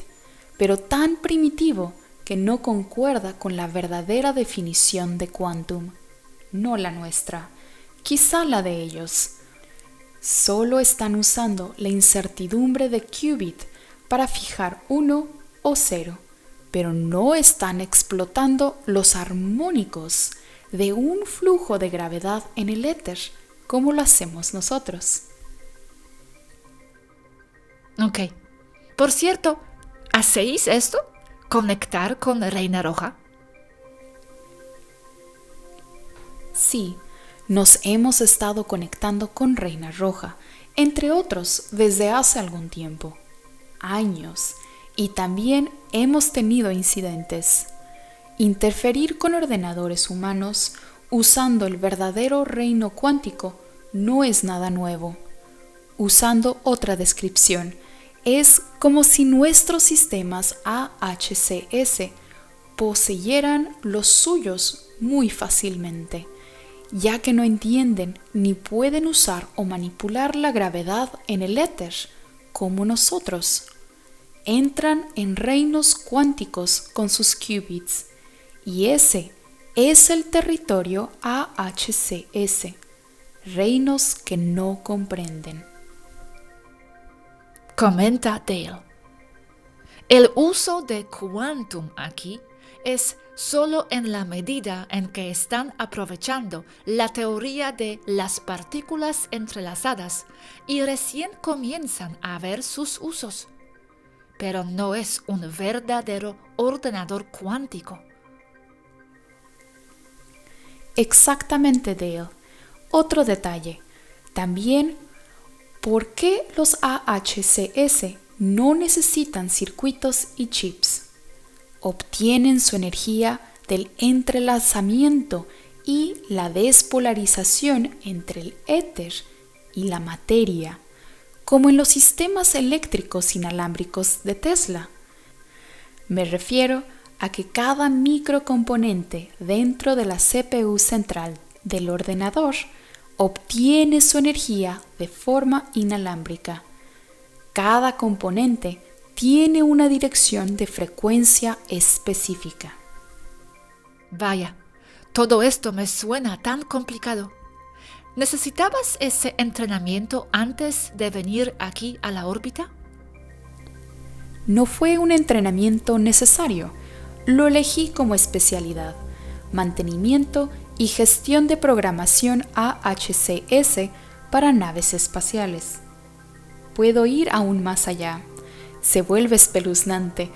pero tan primitivo que no concuerda con la verdadera definición de quantum, no la nuestra, quizá la de ellos. Solo están usando la incertidumbre de qubit para fijar 1 o 0, pero no están explotando los armónicos de un flujo de gravedad en el éter como lo hacemos nosotros. Ok. Por cierto, ¿hacéis esto? ¿Conectar con Reina Roja? Sí, nos hemos estado conectando con Reina Roja, entre otros, desde hace algún tiempo, años, y también hemos tenido incidentes. Interferir con ordenadores humanos usando el verdadero reino cuántico no es nada nuevo. Usando otra descripción, es como si nuestros sistemas AHCS poseyeran los suyos muy fácilmente, ya que no entienden ni pueden usar o manipular la gravedad en el éter como nosotros. Entran en reinos cuánticos con sus qubits, y ese es el territorio AHCS, reinos que no comprenden. Comenta Dale. El uso de quantum aquí es solo en la medida en que están aprovechando la teoría de las partículas entrelazadas y recién comienzan a ver sus usos. Pero no es un verdadero ordenador cuántico. Exactamente, Dale. Otro detalle. También, ¿por qué los AHCS no necesitan circuitos y chips? Obtienen su energía del entrelazamiento y la despolarización entre el éter y la materia, como en los sistemas eléctricos inalámbricos de Tesla. Me refiero a que cada microcomponente dentro de la CPU central del ordenador obtiene su energía de forma inalámbrica. Cada componente tiene una dirección de frecuencia específica. Vaya, todo esto me suena tan complicado. ¿Necesitabas ese entrenamiento antes de venir aquí a la órbita? No fue un entrenamiento necesario. Lo elegí como especialidad: mantenimiento y gestión de programación AHCS para naves espaciales. Puedo ir aún más allá. Se vuelve espeluznante,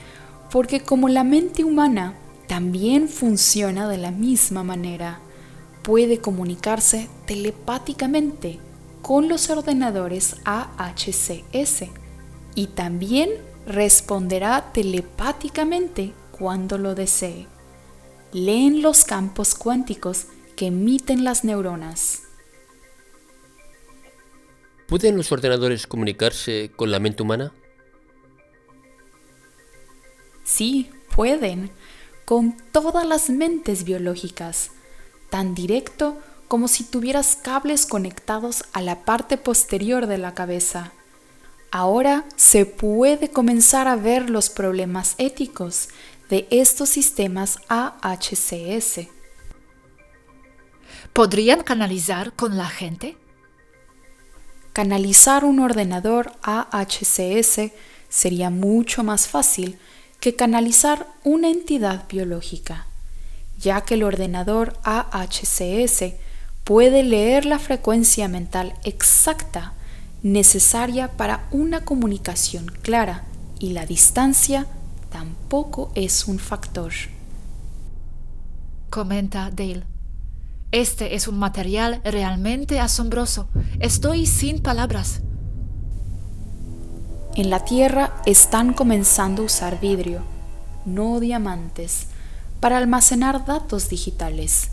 porque como la mente humana también funciona de la misma manera, puede comunicarse telepáticamente con los ordenadores AHCS y también responderá telepáticamente cuando lo desee. Leen los campos cuánticos que emiten las neuronas. ¿Pueden los ordenadores comunicarse con la mente humana? Sí, pueden, con todas las mentes biológicas, tan directo como si tuvieras cables conectados a la parte posterior de la cabeza. Ahora se puede comenzar a ver los problemas éticos de estos sistemas AHCS. ¿Podrían canalizar con la gente? Canalizar un ordenador AHCS sería mucho más fácil que canalizar una entidad biológica, ya que el ordenador AHCS puede leer la frecuencia mental exacta necesaria para una comunicación clara, y la distancia tampoco es un factor. Comenta Dale. Este es un material realmente asombroso. Estoy sin palabras. En la Tierra están comenzando a usar vidrio, no diamantes, para almacenar datos digitales.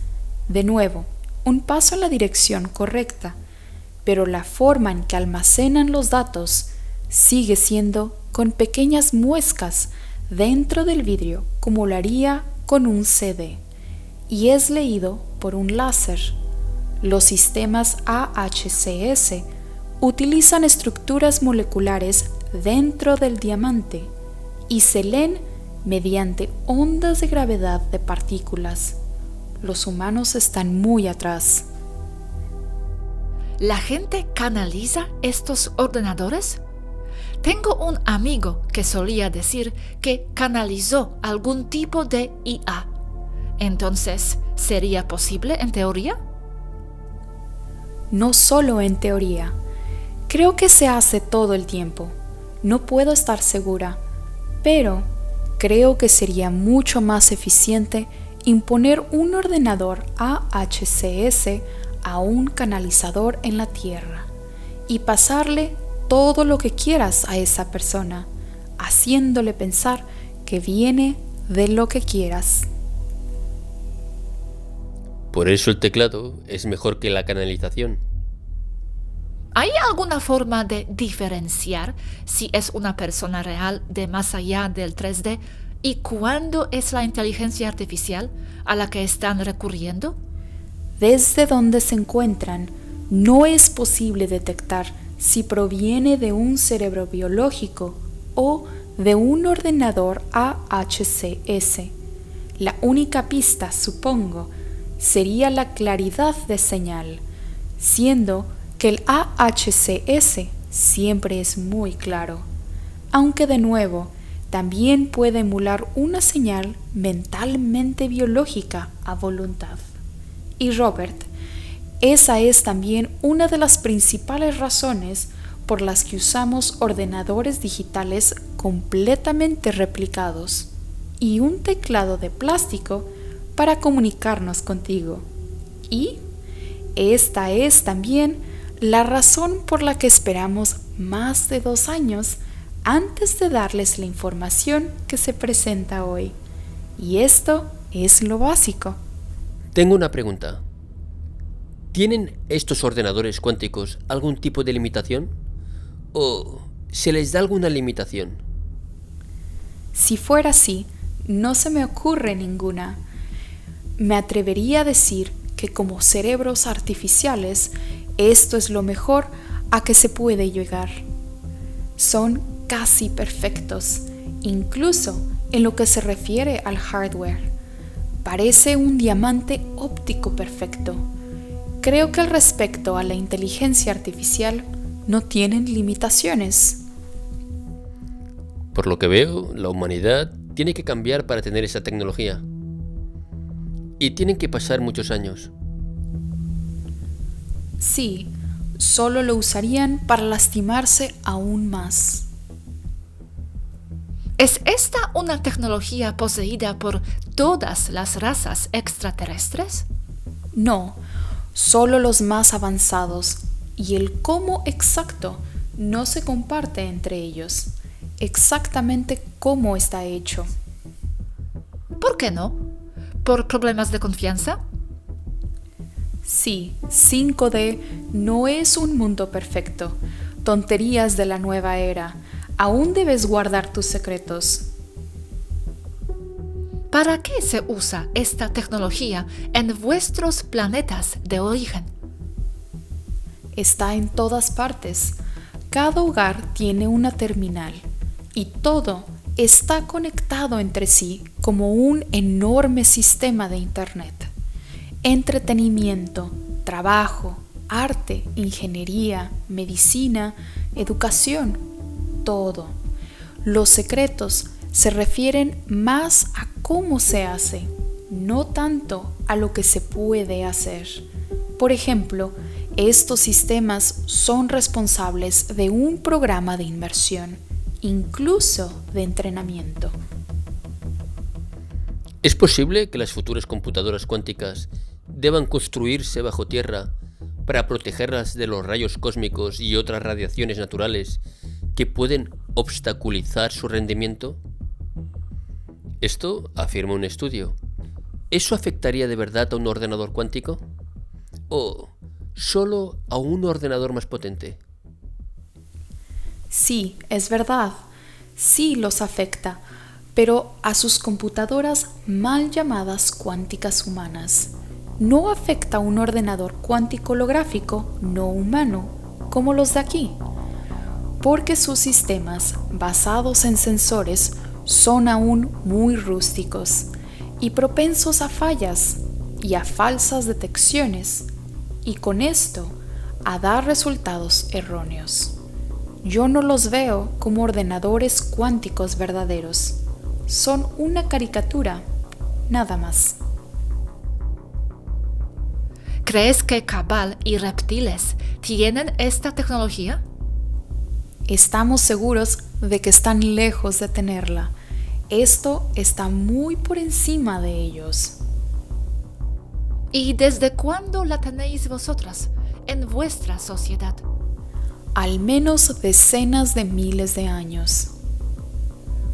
De nuevo, un paso en la dirección correcta, pero la forma en que almacenan los datos sigue siendo con pequeñas muescas dentro del vidrio, como lo haría con un CD, y es leído por un láser. Los sistemas AHCS utilizan estructuras moleculares dentro del diamante y se leen mediante ondas de gravedad de partículas. Los humanos están muy atrás. ¿La gente canaliza estos ordenadores? Tengo un amigo que solía decir que canalizó algún tipo de IA. Entonces, ¿sería posible en teoría? No solo en teoría. Creo que se hace todo el tiempo. No puedo estar segura, pero creo que sería mucho más eficiente imponer un ordenador AHCS a un canalizador en la Tierra y pasarle todo lo que quieras a esa persona, haciéndole pensar que viene de lo que quieras. Por eso el teclado es mejor que la canalización. ¿Hay alguna forma de diferenciar si es una persona real de más allá del 3D y cuándo es la inteligencia artificial a la que están recurriendo? Desde donde se encuentran, no es posible detectar si proviene de un cerebro biológico o de un ordenador AHCS. La única pista, supongo, sería la claridad de señal, siendo que el AHCS siempre es muy claro, aunque de nuevo también puede emular una señal mentalmente biológica a voluntad. Y Robert, esa es también una de las principales razones por las que usamos ordenadores digitales completamente replicados y un teclado de plástico para comunicarnos contigo. Y esta es también la razón por la que esperamos más de 2 años antes de darles la información que se presenta hoy. Y esto es lo básico. Tengo una pregunta. ¿Tienen estos ordenadores cuánticos algún tipo de limitación? ¿O se les da alguna limitación? Si fuera así, no se me ocurre ninguna. Me atrevería a decir que como cerebros artificiales, esto es lo mejor a que se puede llegar. Son casi perfectos, incluso en lo que se refiere al hardware. Parece un diamante óptico perfecto. Creo que al respecto a la inteligencia artificial no tienen limitaciones. Por lo que veo, la humanidad tiene que cambiar para tener esa tecnología. Y tienen que pasar muchos años. Sí, solo lo usarían para lastimarse aún más. ¿Es esta una tecnología poseída por todas las razas extraterrestres? No, solo los más avanzados, y el cómo exacto no se comparte entre ellos. Exactamente cómo está hecho. ¿Por qué no? ¿Por problemas de confianza? Sí, 5D no es un mundo perfecto. Tonterías de la nueva era. Aún debes guardar tus secretos. ¿Para qué se usa esta tecnología en vuestros planetas de origen? Está en todas partes. Cada hogar tiene una terminal y todo está conectado entre sí como un enorme sistema de Internet. Entretenimiento, trabajo, arte, ingeniería, medicina, educación, todo. Los secretos se refieren más a cómo se hace, no tanto a lo que se puede hacer. Por ejemplo, estos sistemas son responsables de un programa de inmersión, incluso de entrenamiento. ¿Es posible que las futuras computadoras cuánticas deban construirse bajo tierra para protegerlas de los rayos cósmicos y otras radiaciones naturales que pueden obstaculizar su rendimiento? Esto afirma un estudio. ¿Eso afectaría de verdad a un ordenador cuántico? ¿O solo a un ordenador más potente? Sí, es verdad. Sí los afecta, pero a sus computadoras mal llamadas cuánticas humanas. No afecta a un ordenador cuántico holográfico no humano, como los de aquí, porque sus sistemas basados en sensores son aún muy rústicos y propensos a fallas y a falsas detecciones, y con esto a dar resultados erróneos. Yo no los veo como ordenadores cuánticos verdaderos. Son una caricatura, nada más. ¿Crees que Cabal y reptiles tienen esta tecnología? Estamos seguros de que están lejos de tenerla. Esto está muy por encima de ellos. ¿Y desde cuándo la tenéis vosotras en vuestra sociedad? Al menos decenas de miles de años.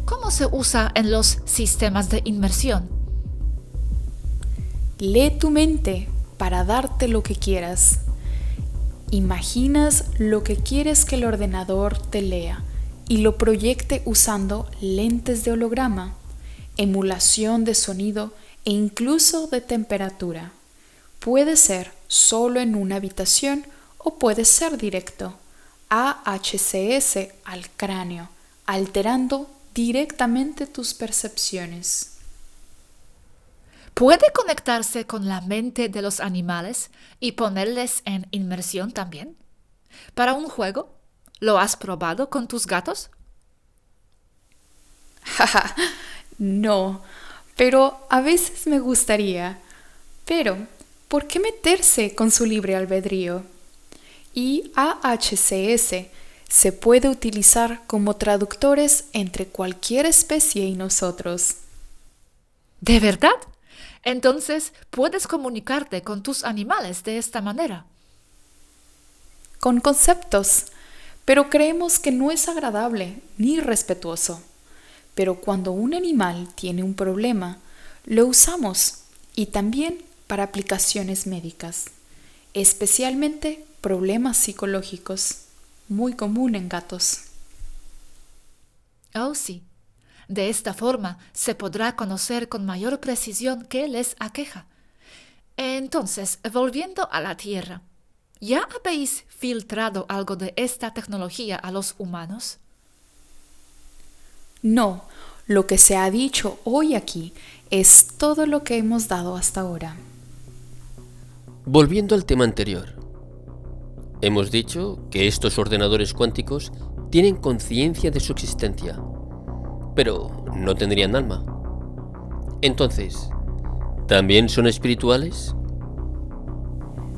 ¿Cómo se usa en los sistemas de inmersión? Lee tu mente para darte lo que quieras. Imaginas lo que quieres que el ordenador te lea y lo proyecte usando lentes de holograma, emulación de sonido e incluso de temperatura. Puede ser solo en una habitación o puede ser directo. AHCS al cráneo, alterando directamente tus percepciones. ¿Puede conectarse con la mente de los animales y ponerles en inmersión también? ¿Para un juego? ¿Lo has probado con tus gatos? Jaja, no, pero a veces me gustaría. Pero, ¿por qué meterse con su libre albedrío? Y AHCS se puede utilizar como traductores entre cualquier especie y nosotros. ¿De verdad? Entonces, puedes comunicarte con tus animales de esta manera. Con conceptos, pero creemos que no es agradable ni respetuoso. Pero cuando un animal tiene un problema, lo usamos y también para aplicaciones médicas, especialmente problemas psicológicos, muy común en gatos. Oh, sí. De esta forma se podrá conocer con mayor precisión qué les aqueja. Entonces, volviendo a la Tierra, ¿ya habéis filtrado algo de esta tecnología a los humanos? No, lo que se ha dicho hoy aquí es todo lo que hemos dado hasta ahora. Volviendo al tema anterior, hemos dicho que estos ordenadores cuánticos tienen conciencia de su existencia, pero no tendrían alma. Entonces, ¿también son espirituales?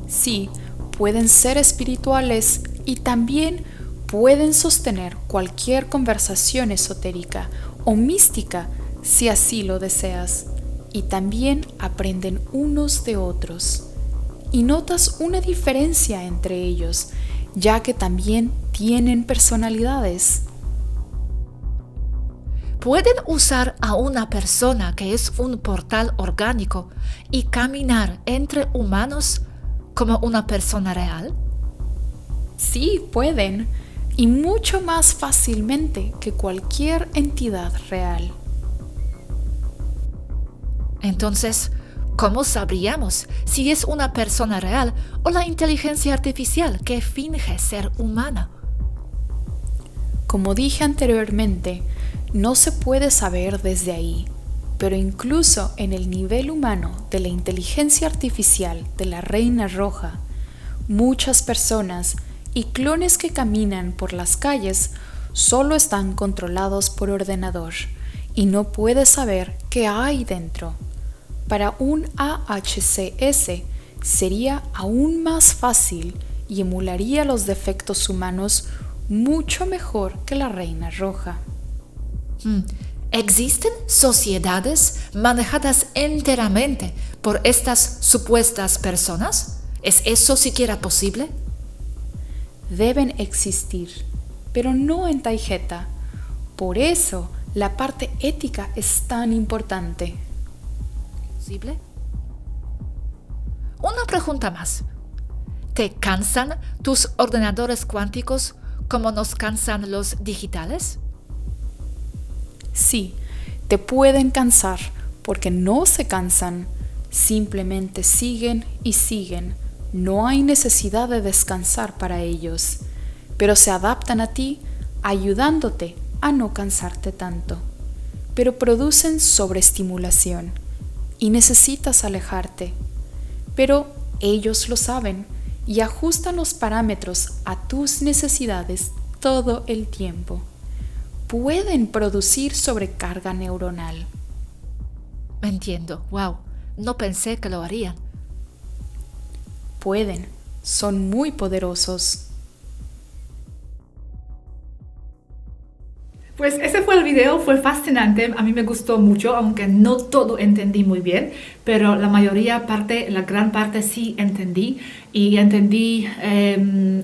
Sí, pueden ser espirituales y también pueden sostener cualquier conversación esotérica o mística si así lo deseas. Y también aprenden unos de otros. Y notas una diferencia entre ellos, ya que también tienen personalidades. ¿Pueden usar a una persona que es un portal orgánico y caminar entre humanos como una persona real? Sí, pueden, y mucho más fácilmente que cualquier entidad real. Entonces, ¿cómo sabríamos si es una persona real o la inteligencia artificial que finge ser humana? Como dije anteriormente, no se puede saber desde ahí, pero incluso en el nivel humano de la inteligencia artificial de la Reina Roja, muchas personas y clones que caminan por las calles solo están controlados por ordenador y no puede saber qué hay dentro. Para un AHCS sería aún más fácil y emularía los defectos humanos mucho mejor que la Reina Roja. ¿Existen sociedades manejadas enteramente por estas supuestas personas? ¿Es eso siquiera posible? Deben existir, pero no en Taijeta. Por eso la parte ética es tan importante. ¿Posible? Una pregunta más. ¿Te cansan tus ordenadores cuánticos como nos cansan los digitales? Sí, te pueden cansar porque no se cansan, simplemente siguen y siguen. No hay necesidad de descansar para ellos, pero se adaptan a ti ayudándote a no cansarte tanto. Pero producen sobreestimulación y necesitas alejarte. Pero ellos lo saben y ajustan los parámetros a tus necesidades todo el tiempo. Pueden producir sobrecarga neuronal. Entiendo, wow, no pensé que lo harían. Pueden, son muy poderosos. Pues ese fue el video, fue fascinante, a mí me gustó mucho, aunque no todo entendí muy bien, pero la gran parte sí entendí y entendí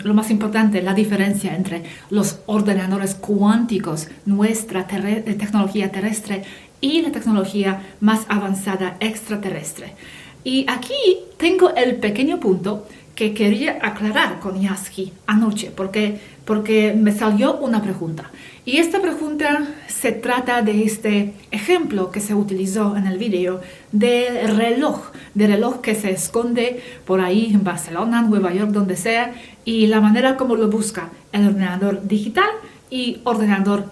lo más importante, la diferencia entre los ordenadores cuánticos, nuestra tecnología terrestre y la tecnología más avanzada extraterrestre. Y aquí tengo el pequeño punto que quería aclarar con Yasky anoche, porque me salió una pregunta. Y esta pregunta se trata de este ejemplo que se utilizó en el video de reloj que se esconde por ahí en Barcelona, Nueva York, donde sea, y la manera como lo busca el ordenador digital y ordenador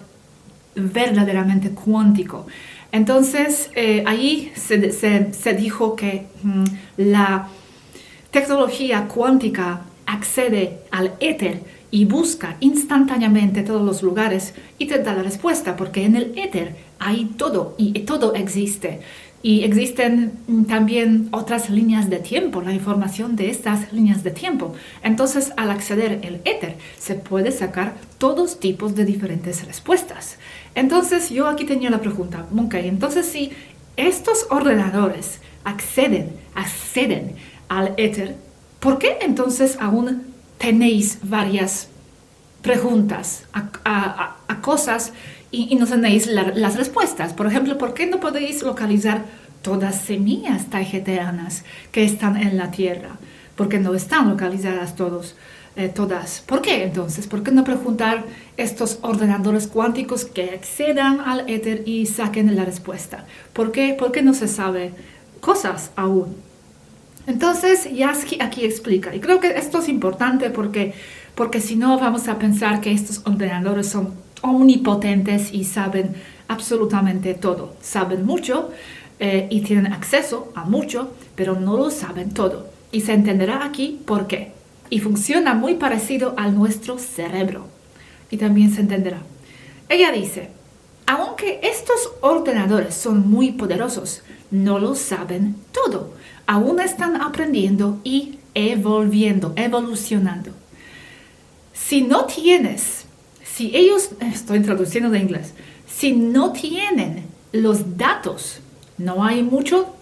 verdaderamente cuántico. Entonces, ahí se dijo que la tecnología cuántica accede al éter y busca instantáneamente todos los lugares y te da la respuesta, porque en el éter hay todo y todo existe. Y existen también otras líneas de tiempo, la información de estas líneas de tiempo. Entonces, al acceder al éter, se puede sacar todos tipos de diferentes respuestas. Entonces, yo aquí tenía la pregunta, ok, entonces si estos ordenadores acceden al éter, ¿por qué entonces aún tenéis varias preguntas a cosas y no tenéis las respuestas? Por ejemplo, ¿por qué no podéis localizar todas semillas taygetianas que están en la Tierra? Porque no están localizadas todas. ¿Por qué entonces? ¿Por qué no preguntar estos ordenadores cuánticos que accedan al éter y saquen la respuesta? ¿Por qué no se sabe cosas aún? Entonces, Jasky aquí explica, y creo que esto es importante porque si no vamos a pensar que estos ordenadores son omnipotentes y saben absolutamente todo. Saben mucho y tienen acceso a mucho, pero no lo saben todo. Y se entenderá aquí por qué. Y funciona muy parecido a nuestro cerebro. Y también se entenderá. Ella dice, aunque estos ordenadores son muy poderosos, no lo saben todo. Aún están aprendiendo y evolucionando. Si ellos, estoy traduciendo de inglés, si no tienen los datos, no hay mucho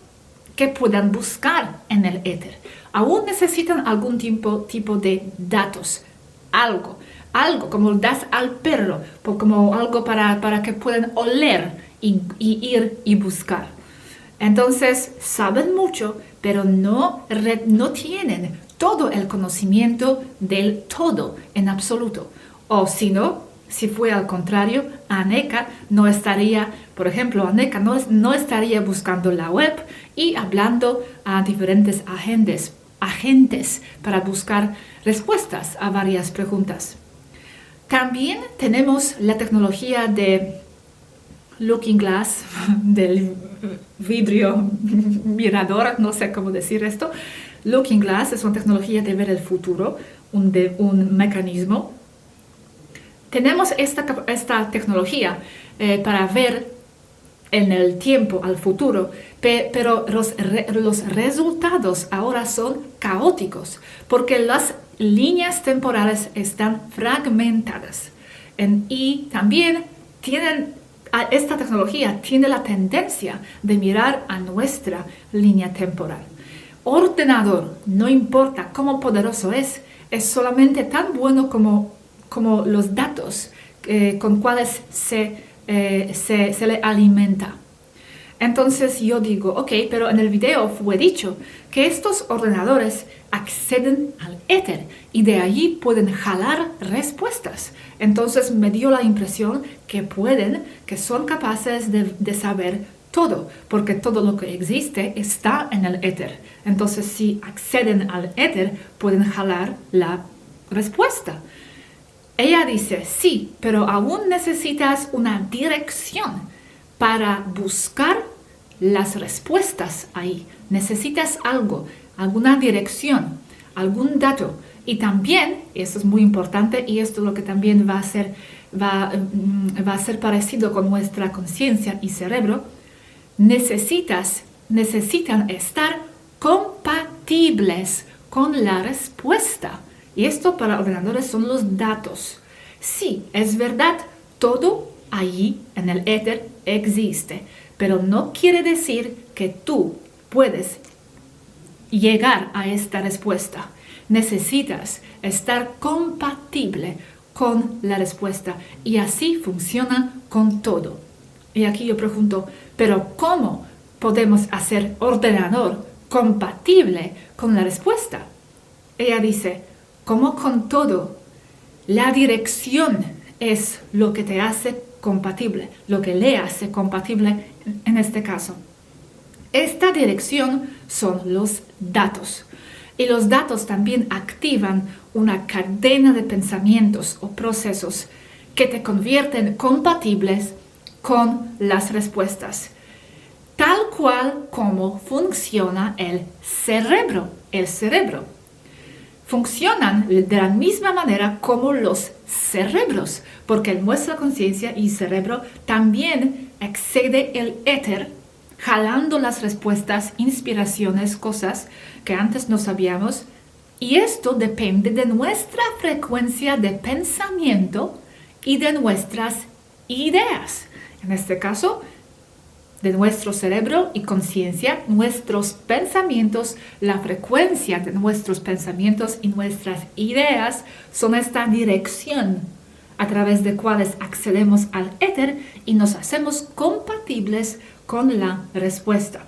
que puedan buscar en el éter. Aún necesitan algún tipo de datos, algo como das al perro, como algo para que puedan oler y ir y buscar. Entonces, saben mucho, pero no tienen todo el conocimiento del todo en absoluto. O si fue al contrario, Aneka no estaría, por ejemplo, Aneka no estaría buscando la web y hablando a diferentes agentes para buscar respuestas a varias preguntas. También tenemos la tecnología de Looking Glass, del vidrio mirador, no sé cómo decir esto. Looking Glass es una tecnología de ver el futuro, un mecanismo. Tenemos esta tecnología para ver en el tiempo al futuro, pero los resultados ahora son caóticos porque las líneas temporales están fragmentadas. Y también esta tecnología tiene la tendencia de mirar a nuestra línea temporal. Ordenador, no importa cómo poderoso es solamente tan bueno como los datos con cuales se le alimenta. Entonces yo digo, ok, pero en el video fue dicho que estos ordenadores acceden al éter y de allí pueden jalar respuestas. Entonces me dio la impresión que son capaces de saber todo, porque todo lo que existe está en el éter. Entonces si acceden al éter, pueden jalar la respuesta. Ella dice, sí, pero aún necesitas una dirección para buscar las respuestas ahí. Necesitas alguna dirección, algún dato. Y también, esto es muy importante, y esto es lo que también va a ser parecido con nuestra conciencia y cerebro, necesitan estar compatibles con la respuesta. Y esto para ordenadores son los datos. Sí, es verdad, todo allí en el éter existe, pero no quiere decir que tú puedes llegar a esta respuesta. Necesitas estar compatible con la respuesta y así funciona con todo. Y aquí yo pregunto, ¿pero cómo podemos hacer ordenador compatible con la respuesta? Ella dice, como con todo, la dirección es lo que te hace compatible, lo que le hace compatible en este caso. Esta dirección son los datos. Y los datos también activan una cadena de pensamientos o procesos que te convierten compatibles con las respuestas. Tal cual como funciona el cerebro. El cerebro. Funcionan de la misma manera como los cerebros, porque nuestra conciencia y cerebro también excede el éter, jalando las respuestas, inspiraciones, cosas que antes no sabíamos. Y esto depende de nuestra frecuencia de pensamiento y de nuestras ideas. En este caso, de nuestro cerebro y conciencia, nuestros pensamientos, la frecuencia de nuestros pensamientos y nuestras ideas son esta dirección a través de cuales accedemos al éter y nos hacemos compatibles con la respuesta.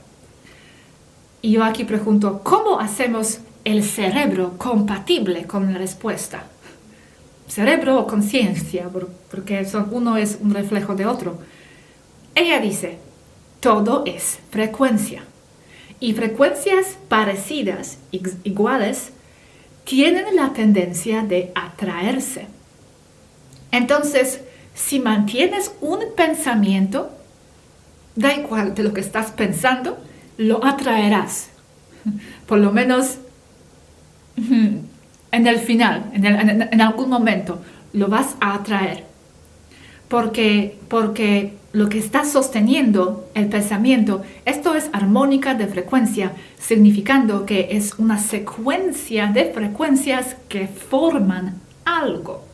Y yo aquí pregunto, ¿cómo hacemos el cerebro compatible con la respuesta? Cerebro o conciencia, porque uno es un reflejo de otro. Ella dice, todo es frecuencia. Y frecuencias parecidas, iguales, tienen la tendencia de atraerse. Entonces, si mantienes un pensamiento, da igual de lo que estás pensando, lo atraerás. Por lo menos en el final, en algún momento, lo vas a atraer. Porque lo que está sosteniendo el pensamiento, esto es armónica de frecuencia, significando que es una secuencia de frecuencias que forman algo.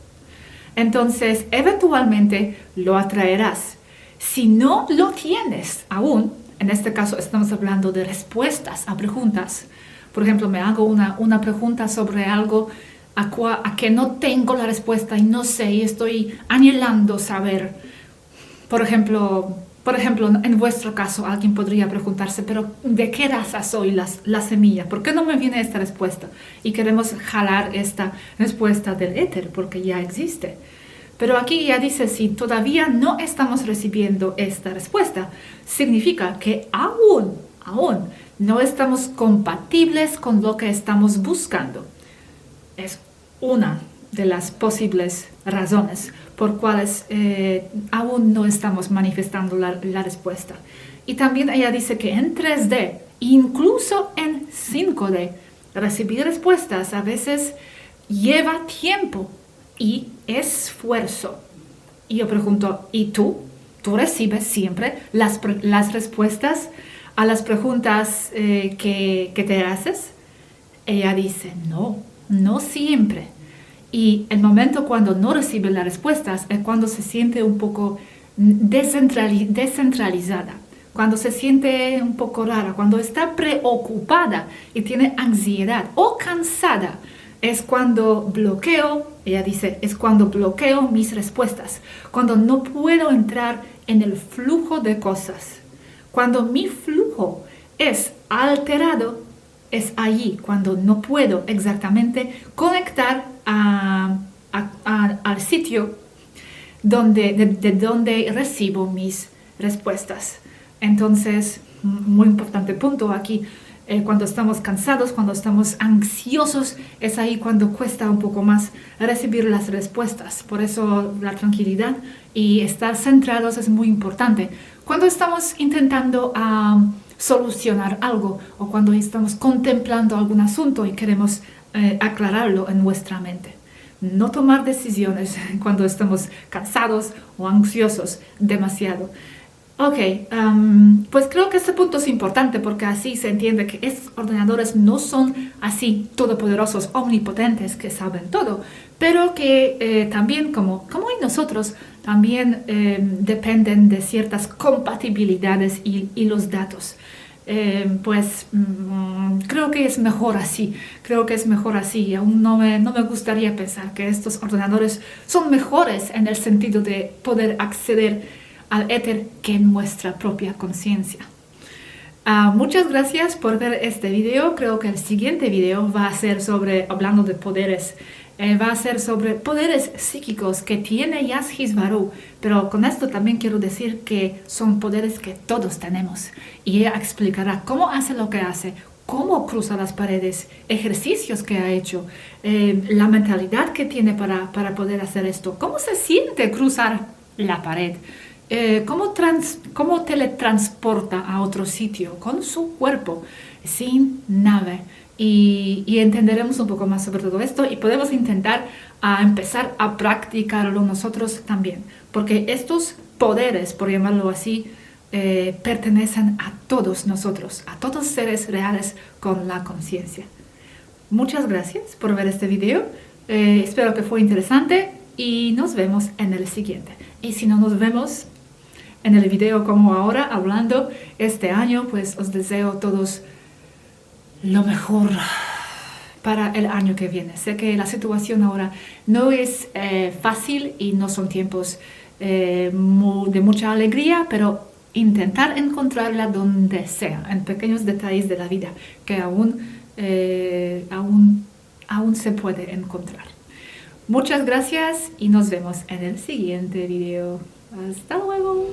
Entonces, eventualmente lo atraerás. Si no lo tienes aún, en este caso estamos hablando de respuestas a preguntas. Por ejemplo, me hago una pregunta sobre algo a que no tengo la respuesta y no sé, y estoy anhelando saber. Por ejemplo, en vuestro caso, alguien podría preguntarse, pero ¿de qué raza soy la semilla? ¿Por qué no me viene esta respuesta? Y queremos jalar esta respuesta del éter, porque ya existe. Pero aquí ya dice, si todavía no estamos recibiendo esta respuesta, significa que aún no estamos compatibles con lo que estamos buscando. Es una de las posibles razones por cuales aún no estamos manifestando la respuesta. Y también ella dice que en 3D, incluso en 5D, recibir respuestas a veces lleva tiempo y esfuerzo. Y yo pregunto, ¿y tú? ¿Tú recibes siempre las respuestas a las preguntas que te haces? Ella dice, no siempre. Y el momento cuando no recibe las respuestas es cuando se siente un poco descentralizada, cuando se siente un poco rara, cuando está preocupada y tiene ansiedad o cansada. Es cuando bloqueo, ella dice, es cuando bloqueo mis respuestas, cuando no puedo entrar en el flujo de cosas. Cuando mi flujo es alterado, es allí cuando no puedo exactamente conectar al sitio de donde recibo mis respuestas. Entonces, muy importante punto aquí, cuando estamos cansados, cuando estamos ansiosos, es ahí cuando cuesta un poco más recibir las respuestas. Por eso la tranquilidad y estar centrados es muy importante. Cuando estamos intentando solucionar algo o cuando estamos contemplando algún asunto y queremos aclararlo en nuestra mente. No tomar decisiones cuando estamos cansados o ansiosos demasiado. Ok, pues creo que este punto es importante porque así se entiende que estos ordenadores no son así todopoderosos, omnipotentes, que saben todo, pero que también, como en nosotros, también dependen de ciertas compatibilidades y los datos. Creo que es mejor así. Aún no me gustaría pensar que estos ordenadores son mejores en el sentido de poder acceder al éter que nuestra propia conciencia. Muchas gracias por ver este video. Creo que el siguiente video va a ser hablando de poderes. Va a ser sobre poderes psíquicos que tiene Yazgisvaru, pero con esto también quiero decir que son poderes que todos tenemos. Y ella explicará cómo hace lo que hace, cómo cruza las paredes, ejercicios que ha hecho, la mentalidad que tiene para poder hacer esto, cómo se siente cruzar la pared, cómo teletransporta a otro sitio con su cuerpo, sin nave. Y entenderemos un poco más sobre todo esto y podemos intentar empezar a practicarlo nosotros también, porque estos poderes, por llamarlo así, pertenecen a todos nosotros, a todos seres reales con la conciencia. Muchas gracias por ver este video. Espero que fue interesante y nos vemos en el siguiente. Y si no nos vemos en el video como ahora, hablando este año, pues os deseo a todos lo mejor para el año que viene. Sé que la situación ahora no es fácil y no son tiempos de mucha alegría, pero intentar encontrarla donde sea, en pequeños detalles de la vida que aún se puede encontrar. Muchas gracias y nos vemos en el siguiente video. Hasta luego.